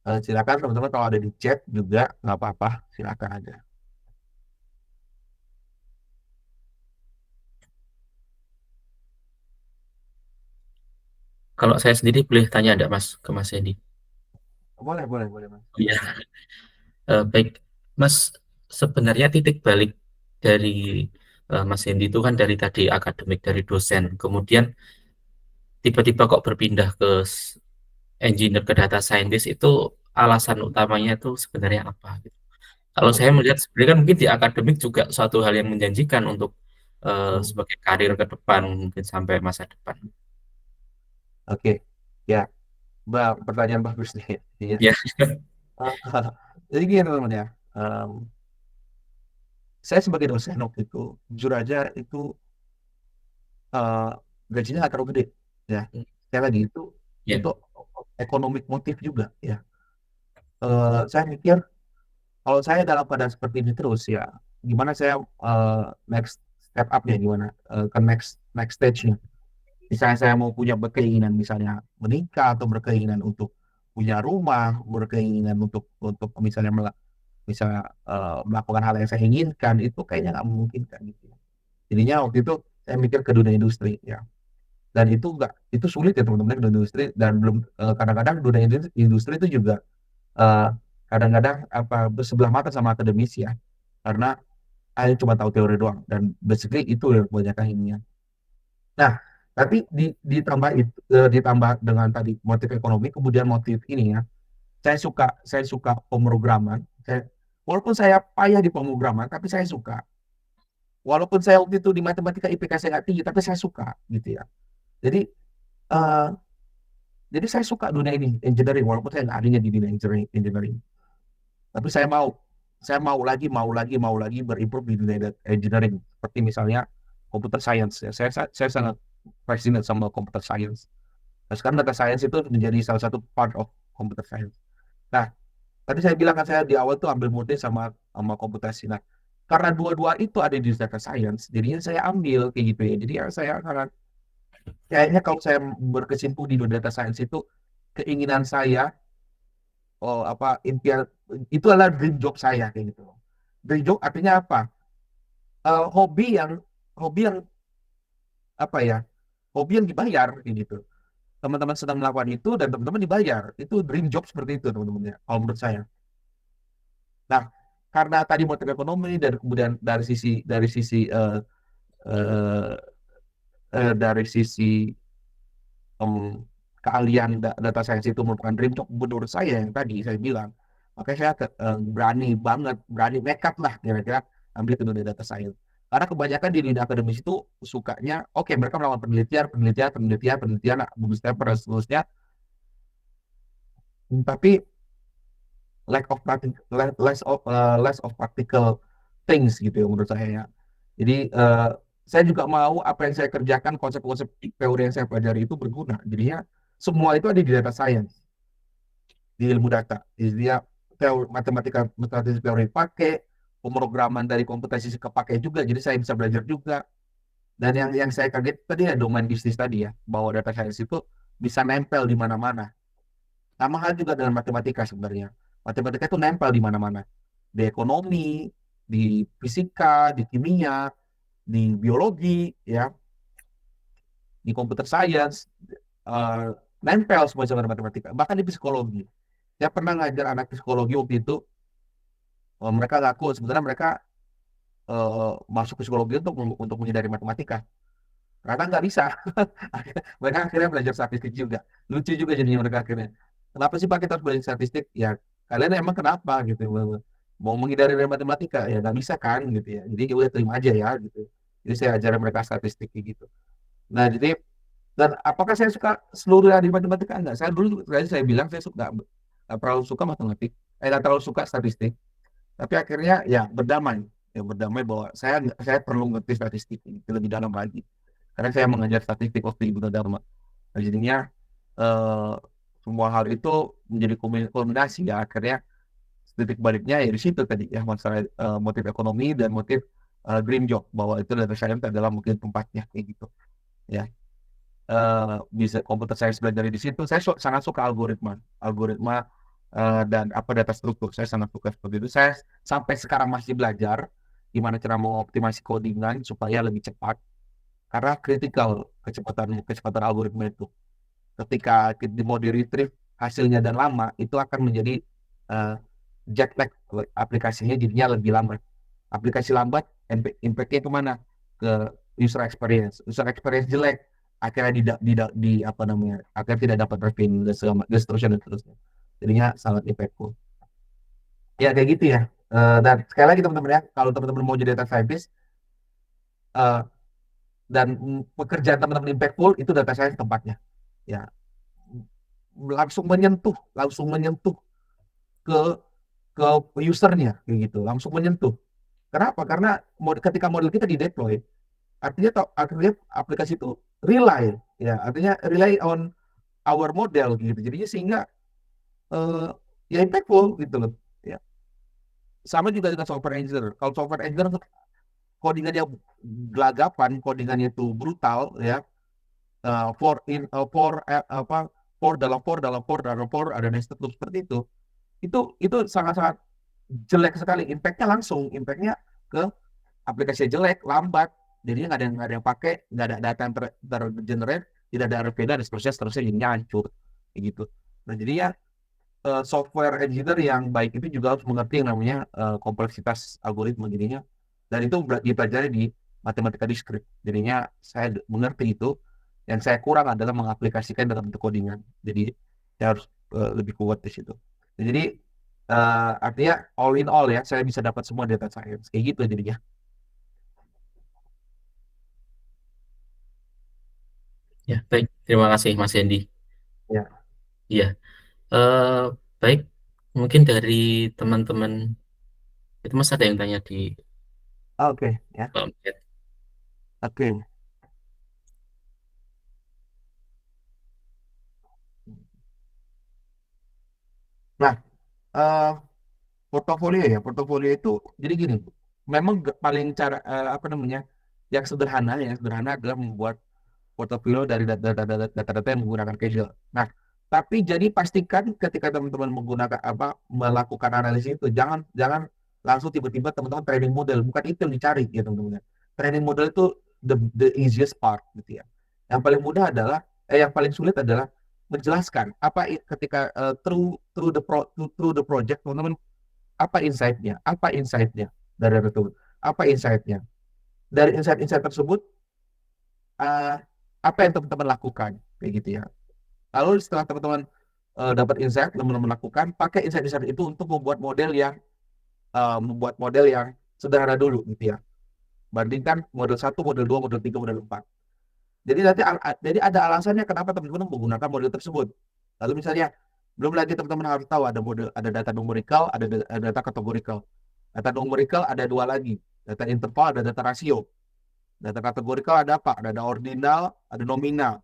Silakan teman-teman kalau ada di chat juga nggak apa-apa, silakan aja. Kalau saya sendiri boleh tanya ada Mas ke Mas Hendy? Boleh, boleh, boleh Mas. Iya. Baik, Mas, sebenarnya titik balik dari Mas Hendy itu kan dari tadi akademik, dari dosen, kemudian tiba-tiba kok berpindah ke engineer ke data scientist itu alasan utamanya itu sebenarnya apa, gitu. Kalau saya Oke. melihat sebenarnya kan mungkin di akademik juga suatu hal yang menjanjikan untuk Hmm. sebagai karir ke depan mungkin sampai masa depan. Oke, ya, pertanyaan bagus nih. Iya. Ya, Eh, Jadi gini teman-teman ya, Em, saya sebagai dosen waktu itu, jujur aja itu eh, gajinya nggak terlalu gede, ya. Sekali lagi ya, itu ekonomik motif juga, ya. Saya mikir kalau saya dalam keadaan seperti ini terus ya, gimana saya next step up ya, gimana ke next next stage-nya. Misalnya saya mau punya berkeinginan misalnya menikah atau berkeinginan untuk punya rumah, berkeinginan untuk misalnya misalnya melakukan hal yang saya inginkan, itu kayaknya nggak memungkinkan gitu ya. Jadinya waktu itu saya mikir ke dunia industri ya. Dan itu nggak, itu sulit ya teman-teman, dunia industri, dan belum kadang-kadang dunia industri itu juga eh, kadang-kadang apa bersebelah mata sama akademisi ya, karena saya cuma tahu teori doang dan basically itu yang kebanyakan ininya. Nah, tapi ditambah itu, ditambah dengan tadi motif ekonomi, kemudian motif ini ya, saya suka pemrograman. Walaupun saya payah di pemrograman tapi saya suka, walaupun saya waktu itu di matematika IPK saya nggak tinggi tapi saya suka gitu ya. Jadi eh, jadi saya suka dunia ini engineering, walaupun saya nggak adanya di dunia engineering. Tapi saya mau lagi berimprove di dunia engineering, seperti misalnya computer science ya. Saya sangat fascinate sama computer science. Nah, sekarang data science itu menjadi salah satu part of computer science. Nah, tadi saya bilang kan saya di awal tuh ambil murni sama sama komputasi. Nah, karena dua-dua itu ada di data science, jadinya saya ambil kayak gitu ya. Jadi ya saya akan kayaknya kalau saya berkecimpung di dunia data science itu, keinginan saya, oh apa, impian itu adalah dream job saya kayak gitu. Dream job artinya apa? Hobi yang apa ya? Hobi yang dibayar kayak gitu. teman-teman sedang melakukan itu dan teman-teman dibayar. Itu dream job seperti itu teman-teman ya, kalau menurut saya. Nah, karena tadi motif ekonomi dan kemudian eh, dari sisi em, keahlian data science itu merupakan dream job menurut saya yang tadi saya bilang, makanya saya berani banget, berani nekat lah kira-kira ambil ke dunia data science. Karena kebanyakan di dunia akademis itu sukanya, oke mereka melakukan penelitian, bagus paper dan seterusnya, tapi less of practical things gitu ya menurut saya ya. Jadi saya juga mau apa yang saya kerjakan, konsep-konsep teori yang saya pelajari itu berguna. Jadinya semua itu ada di data science, di ilmu data. Jadi dia matematika teori pakai, pemrograman dari komputasi kepake juga. Jadi saya bisa belajar juga. Dan yang saya kaget tadi ya domain bisnis tadi ya, bahwa data science itu bisa nempel di mana-mana. Sama hal juga dengan matematika sebenarnya. Matematika itu nempel di mana-mana. Di ekonomi, di fisika, di kimia, di biologi, ya, di computer science, eh, nempel semua sama matematika. Bahkan di psikologi. Saya pernah ngajar anak psikologi waktu itu, mereka ngaku sebenarnya mereka masuk psikologi untuk menghindari matematika. Karena nggak bisa. Mereka akhirnya belajar statistik juga. Lucu juga jadinya mereka akhirnya. Kenapa sih Pak kita harus belajar statistik? Ya kalian emang kenapa gitu. Mau menghindari dari matematika ya nggak bisa kan gitu ya. Jadi ya udah terima aja ya gitu. Jadi saya ajarin mereka statistik kayak gitu. Nah jadi dan apakah saya suka seluruh dari matematika? Enggak. Saya bilang saya suka nggak terlalu suka matematik. Nggak terlalu suka statistik. Tapi akhirnya ya berdamai. Ya berdamai bahwa saya perlu ngerti statistik itu lebih dalam lagi karena saya mengajar statistik waktu di Gunadarma. Nah, jadinya eh, semua hal itu menjadi kombinasi ya akhirnya titik baliknya ya di situ tadi ya masalah motif ekonomi dan motif dream job bahwa itu data science adalah mungkin tempatnya kayak gitu ya. Bisa computer science belajar di situ. Saya sangat suka algoritma dan apa data struktur. Saya sangat suka seperti itu. Saya sampai sekarang masih belajar gimana cara mengoptimasi codingan supaya lebih cepat karena kritikal kecepatan algoritma itu. Ketika mau di retrieve hasilnya dan lama, itu akan menjadi uh, jet lag aplikasinya jadinya lebih lambat. Aplikasi lambat, impact-nya kemana? Ke user experience. User experience jelek, akhirnya apa namanya? Akhirnya tidak dapat revenue dan seterusnya dan seterusnya. Jadinya sangat impactful. Ya kayak gitu ya. Dan sekali lagi teman-teman ya, kalau teman-teman mau jadi data scientist, uh, dan pekerjaan teman-teman impactful itu data science tempatnya ya langsung menyentuh ke ke usernya kayak gitu langsung menyentuh kenapa karena ketika model kita di deploy artinya aplikasi itu rely ya artinya rely on our model gitu jadinya sehingga uh, ya impactful gitu loh ya sama juga dengan software engineer kalau software engineer codingannya codingannya itu brutal ya apa for ada nested loop seperti itu sangat-sangat jelek sekali impactnya ke aplikasi jelek lambat jadinya nggak ada yang pakai nggak ada data yang tergenerate tidak ada RPD dan seterusnya jadinya hancur kayak gitu nah jadi ya software engineer yang baik itu juga harus mengerti yang namanya kompleksitas algoritma jadinya dan itu dipelajari di matematika diskrit jadinya saya mengerti itu yang saya kurang adalah mengaplikasikan dalam bentuk codingan jadi saya harus lebih kuat di situ jadi artinya all in all ya saya bisa dapat semua data science kayak gitu jadinya Ya, baik. Terima kasih Mas Hendy. ya. Iya, eh, baik. Mungkin dari teman-teman itu Mas ada yang tanya di Oke ya chat. oke nah eh, portofolio itu jadi gini memang paling cara apa namanya yang sederhana adalah membuat portofolio dari data-data yang menggunakan casual. Nah, tapi jadi pastikan ketika teman-teman menggunakan apa melakukan analisis itu jangan jangan langsung tiba-tiba teman-teman training model, bukan itu yang dicari ya teman-teman. Training model itu the easiest part gitu ya. Yang paling mudah adalah yang paling sulit adalah menjelaskan apa ketika through the project, teman-teman, apa insight-nya dari itu, apa insight-nya dari insight-insight tersebut, eh, apa yang teman-teman lakukan kayak gitu ya. Lalu setelah teman-teman dapat insight, teman-teman lakukan, pakai insight-insight itu untuk membuat model yang sederhana dulu gitu ya. Bandingkan model satu, model 2, model 3, model 4. Jadi nanti jadi ada alasannya kenapa teman-teman menggunakan model tersebut. Lalu misalnya belum lagi teman-teman harus tahu ada data numerical, ada data kategorikal. Data numerical ada dua lagi, data interval, ada data rasio. Data kategorikal ada apa? Ada ordinal, ada nominal.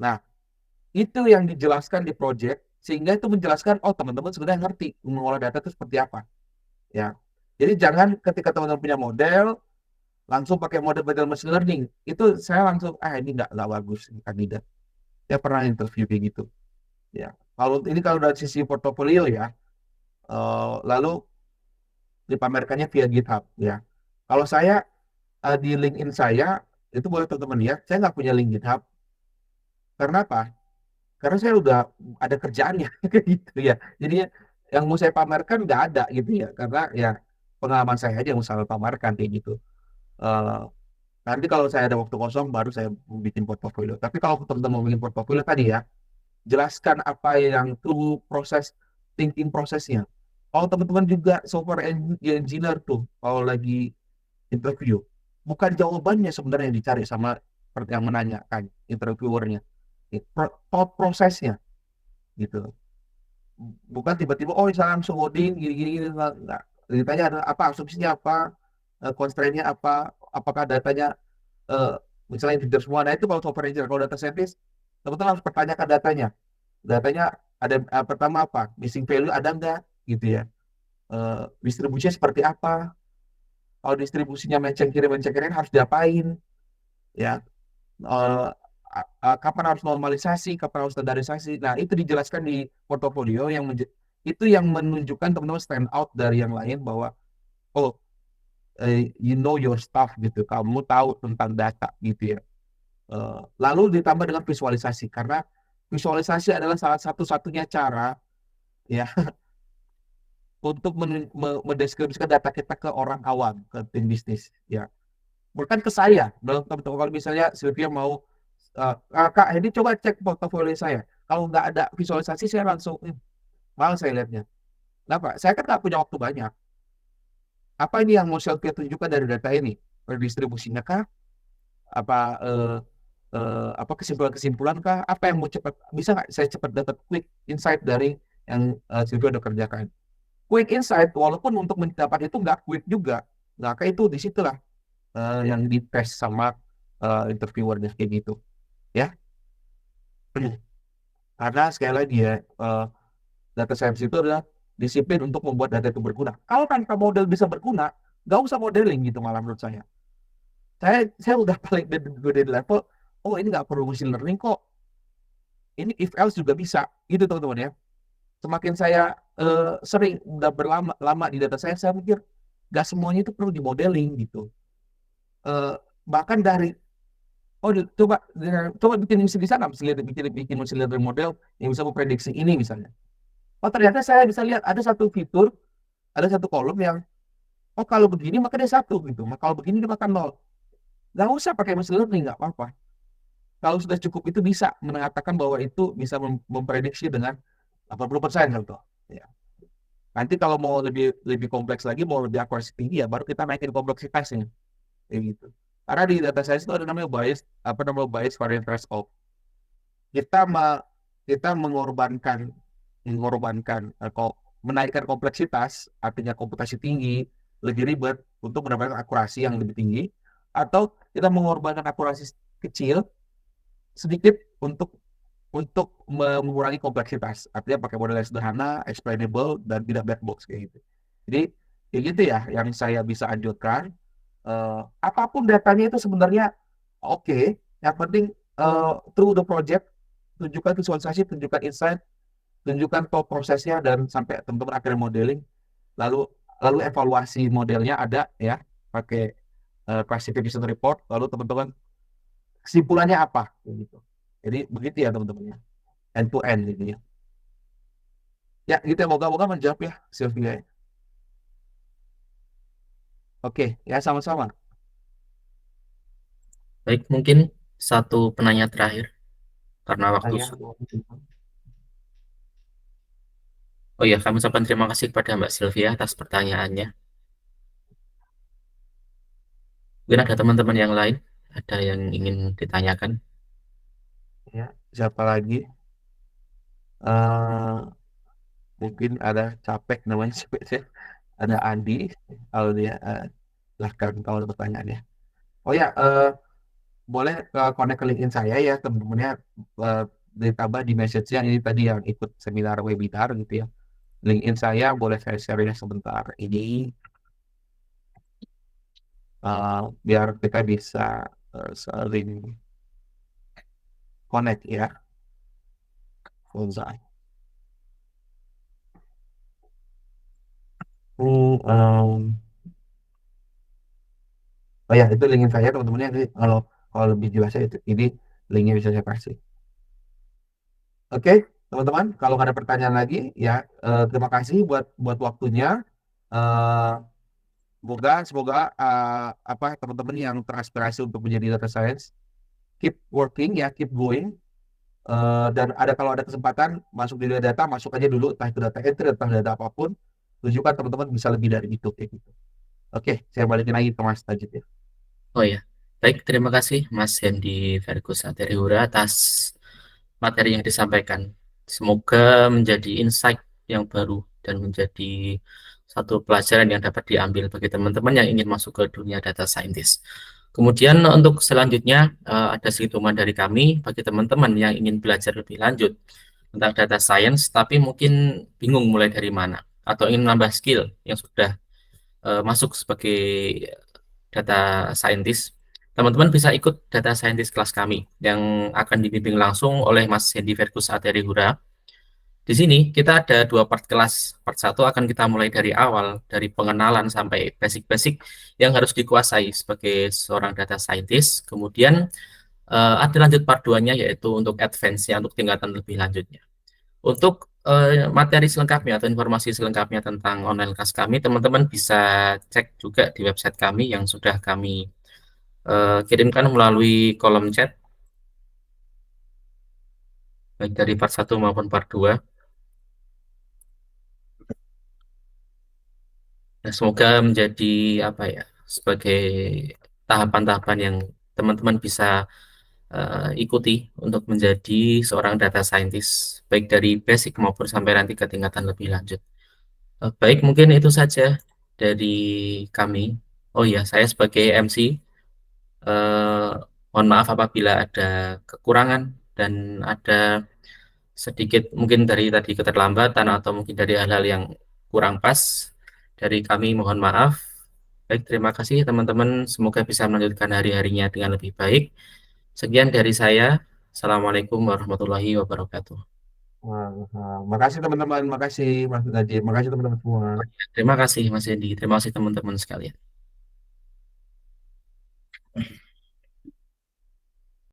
Nah, itu yang dijelaskan di project sehingga itu menjelaskan oh teman-teman sudah ngerti mengolah data itu seperti apa ya. Jadi jangan ketika teman-teman punya model langsung pakai model machine learning. Itu saya langsung ini nggak bagus ini kandidat. Saya pernah interview kayak gitu. Ya. Kalau dari sisi portofolio ya, lalu dipamerkannya via GitHub ya. Kalau saya di LinkedIn saya itu boleh teman-teman lihat, saya nggak punya link GitHub. Karena apa? Karena saya udah ada kerjaannya kayak gitu ya. Jadi yang mau saya pamerkan nggak ada gitu ya. Karena ya pengalaman saya aja yang mau saya pamerkan kayak gitu. Eh, Nanti kalau saya ada waktu kosong baru saya bikin portfolio. Tapi kalau teman-teman mau bikin portfolio tadi ya, jelaskan apa yang tuh thinking prosesnya. Kalau teman-teman juga software engineer tuh, kalau lagi interview, bukan jawabannya sebenarnya yang dicari sama yang menanyakan interviewernya, thought prosesnya gitu. Bukan tiba-tiba oh saya langsung coding gini-gini nggak. Ditanya ada apa asumsinya apa, constraint-nya apa, apakah datanya eh, misalnya integer semua. Nah itu kalau software engineer, kalau data scientist, teman-teman harus pertanyakan datanya. Datanya ada pertama apa, missing value ada nggak, gitu ya. Distribusinya seperti apa? Kalau distribusinya menceng kiri harus diapain, ya. Eh, Kapan harus normalisasi, kapan harus standarisasi. Nah itu dijelaskan di portofolio itu yang menunjukkan teman-teman stand out dari yang lain bahwa oh you know your stuff gitu, kamu tahu tentang data gitu ya. Lalu ditambah dengan visualisasi karena visualisasi adalah salah satu-satunya cara ya untuk mendeskripsikan data kita ke orang awam, ke tim bisnis ya. Bukan ke saya. Kalau misalnya Sylvia mau Kak Hedi coba cek portofolio saya. Kalau nggak ada visualisasi saya langsung malas saya lihatnya. Kenapa? Saya kan nggak punya waktu banyak. Apa ini yang mau Sylvia tunjukkan dari data ini? Redistribusinya kah? Apa apa kesimpulan-kesimpulan kah? Apa yang mau cepat bisa nggak saya cepat dapat quick insight dari yang Sylvia udah kerjakan? Quick insight walaupun untuk mendapat itu nggak quick juga. Nah, kayak itu disitulah yang dites sama interviewernya kayak gitu, ya. Karena sekali lagi ya, data science itu adalah disiplin untuk membuat data itu berguna. Kalau tanpa model bisa berguna, nggak usah modeling gitu malah menurut saya. Saya udah paling gede di level, oh ini nggak perlu machine learning kok. Ini if else juga bisa, gitu teman-teman ya. Semakin saya sering udah berlama lama di data science, saya mikir nggak semuanya itu perlu di modeling gitu. Eh, Bahkan dari coba bikin di sana, bikin machine learning model yang bisa memprediksi ini misalnya. Oh ternyata saya bisa lihat ada satu fitur, ada satu kolom yang oh kalau begini maka dia satu gitu, maka kalau begini dia makan nol. Nggak usah pakai machine learning, nggak apa-apa. Kalau sudah cukup itu bisa mengatakan bahwa itu bisa memprediksi dengan 80% contoh. Ya. Nanti kalau mau lebih lebih kompleks lagi, mau lebih akurasi tinggi ya baru kita naikin kompleksitasnya, kayak gitu. Karena di data science itu ada namanya bias variance threshold. Kita ma- kita mengorbankan kok menaikkan kompleksitas, artinya komputasi tinggi, lebih ribet untuk mendapatkan akurasi yang lebih tinggi, atau kita mengorbankan akurasi kecil sedikit untuk mengurangi kompleksitas, artinya pakai model yang sederhana, explainable, dan tidak black box kayak gitu. Jadi kayak gitu ya yang saya bisa anjurkan. Apapun datanya itu sebenarnya oke. Yang penting through the project, tunjukkan visualisasi, tunjukkan insight, tunjukkan thought prosesnya dan sampai teman-teman akhirnya modeling, lalu lalu evaluasi modelnya ada ya pakai classification report, lalu teman-teman kesimpulannya apa gitu. Jadi begitu ya teman-teman ya, end to end gitu ya. Ya gitu ya, moga-moga menjawab ya Sylvia. Oke ya, sama-sama. Baik, mungkin satu penanya terakhir karena waktu. Saya Oh ya, kami ucapkan terima kasih kepada Mbak Sylvia atas pertanyaannya. Mungkin ada teman-teman yang lain, ada yang ingin ditanyakan. ya, siapa lagi? eh Mungkin ada capek namanya CPC. Ada Andi, kalau dia silahkan kalau ada pertanyaannya. Oh ya, boleh connect ke LinkedIn saya ya teman-temannya, eh, ditambah di message-nya ini tadi yang ikut seminar webinar gitu ya. LinkedIn saya boleh saya share ya sebentar ini, biar kita bisa saling connect ya. Full. Hmm, oh ya, itu linkin saya teman-teman ya. Nanti kalau kalau lebih jelasnya itu ini linknya bisa saya kasih. Oke, teman-teman, kalau nggak ada pertanyaan lagi ya, terima kasih buat buat waktunya. Eh semoga semoga apa teman-teman yang terinspirasi untuk menjadi data science, keep working ya, keep going. Dan ada kalau ada kesempatan masuk di data, masuk aja dulu, entah itu data entry, entah data apapun. Tunjukkan teman-teman bisa lebih dari itu kayak gitu. Oke, saya balikin lagi ke Mas Tajid ya. Oh ya, baik, terima kasih Mas Hendy Vergus Ateriura atas materi yang disampaikan. Semoga menjadi insight yang baru dan menjadi satu pelajaran yang dapat diambil bagi teman-teman yang ingin masuk ke dunia data scientist. Kemudian untuk selanjutnya ada sedikit dari kami bagi teman-teman yang ingin belajar lebih lanjut tentang data science, tapi mungkin bingung mulai dari mana atau ingin menambah skill yang sudah masuk sebagai data scientist. Teman-teman bisa ikut data scientist kelas kami yang akan dibimbing langsung oleh Mas Hendy Verkus Aterihura. Di sini kita ada dua part kelas. Part satu akan kita mulai dari awal, dari pengenalan sampai basic-basic yang harus dikuasai sebagai seorang data scientist. Kemudian ada lanjut part 2-nya yaitu untuk advance-nya, untuk tingkatan lebih lanjutnya. Untuk materi selengkapnya atau informasi selengkapnya tentang online kelas kami, teman-teman bisa cek juga di website kami yang sudah kami kirimkan melalui kolom chat, baik dari part satu maupun part 2. Nah, semoga menjadi apa ya, sebagai tahapan-tahapan yang teman-teman bisa ikuti untuk menjadi seorang data scientist, baik dari basic maupun sampai nanti ke tingkatan lebih lanjut. Baik, mungkin itu saja dari kami. Oh ya, saya sebagai MC, eh, mohon maaf apabila ada kekurangan dan ada sedikit mungkin dari tadi keterlambatan atau mungkin dari hal-hal yang kurang pas dari kami, mohon maaf. Baik, terima kasih teman-teman. Semoga bisa melanjutkan hari-harinya dengan lebih baik. Sekian dari saya. Assalamualaikum warahmatullahi wabarakatuh. Wah, makasih teman-teman, makasih Mas Najib, makasih teman-teman semua. Terima kasih Mas Hendy. Terima kasih teman-teman sekalian.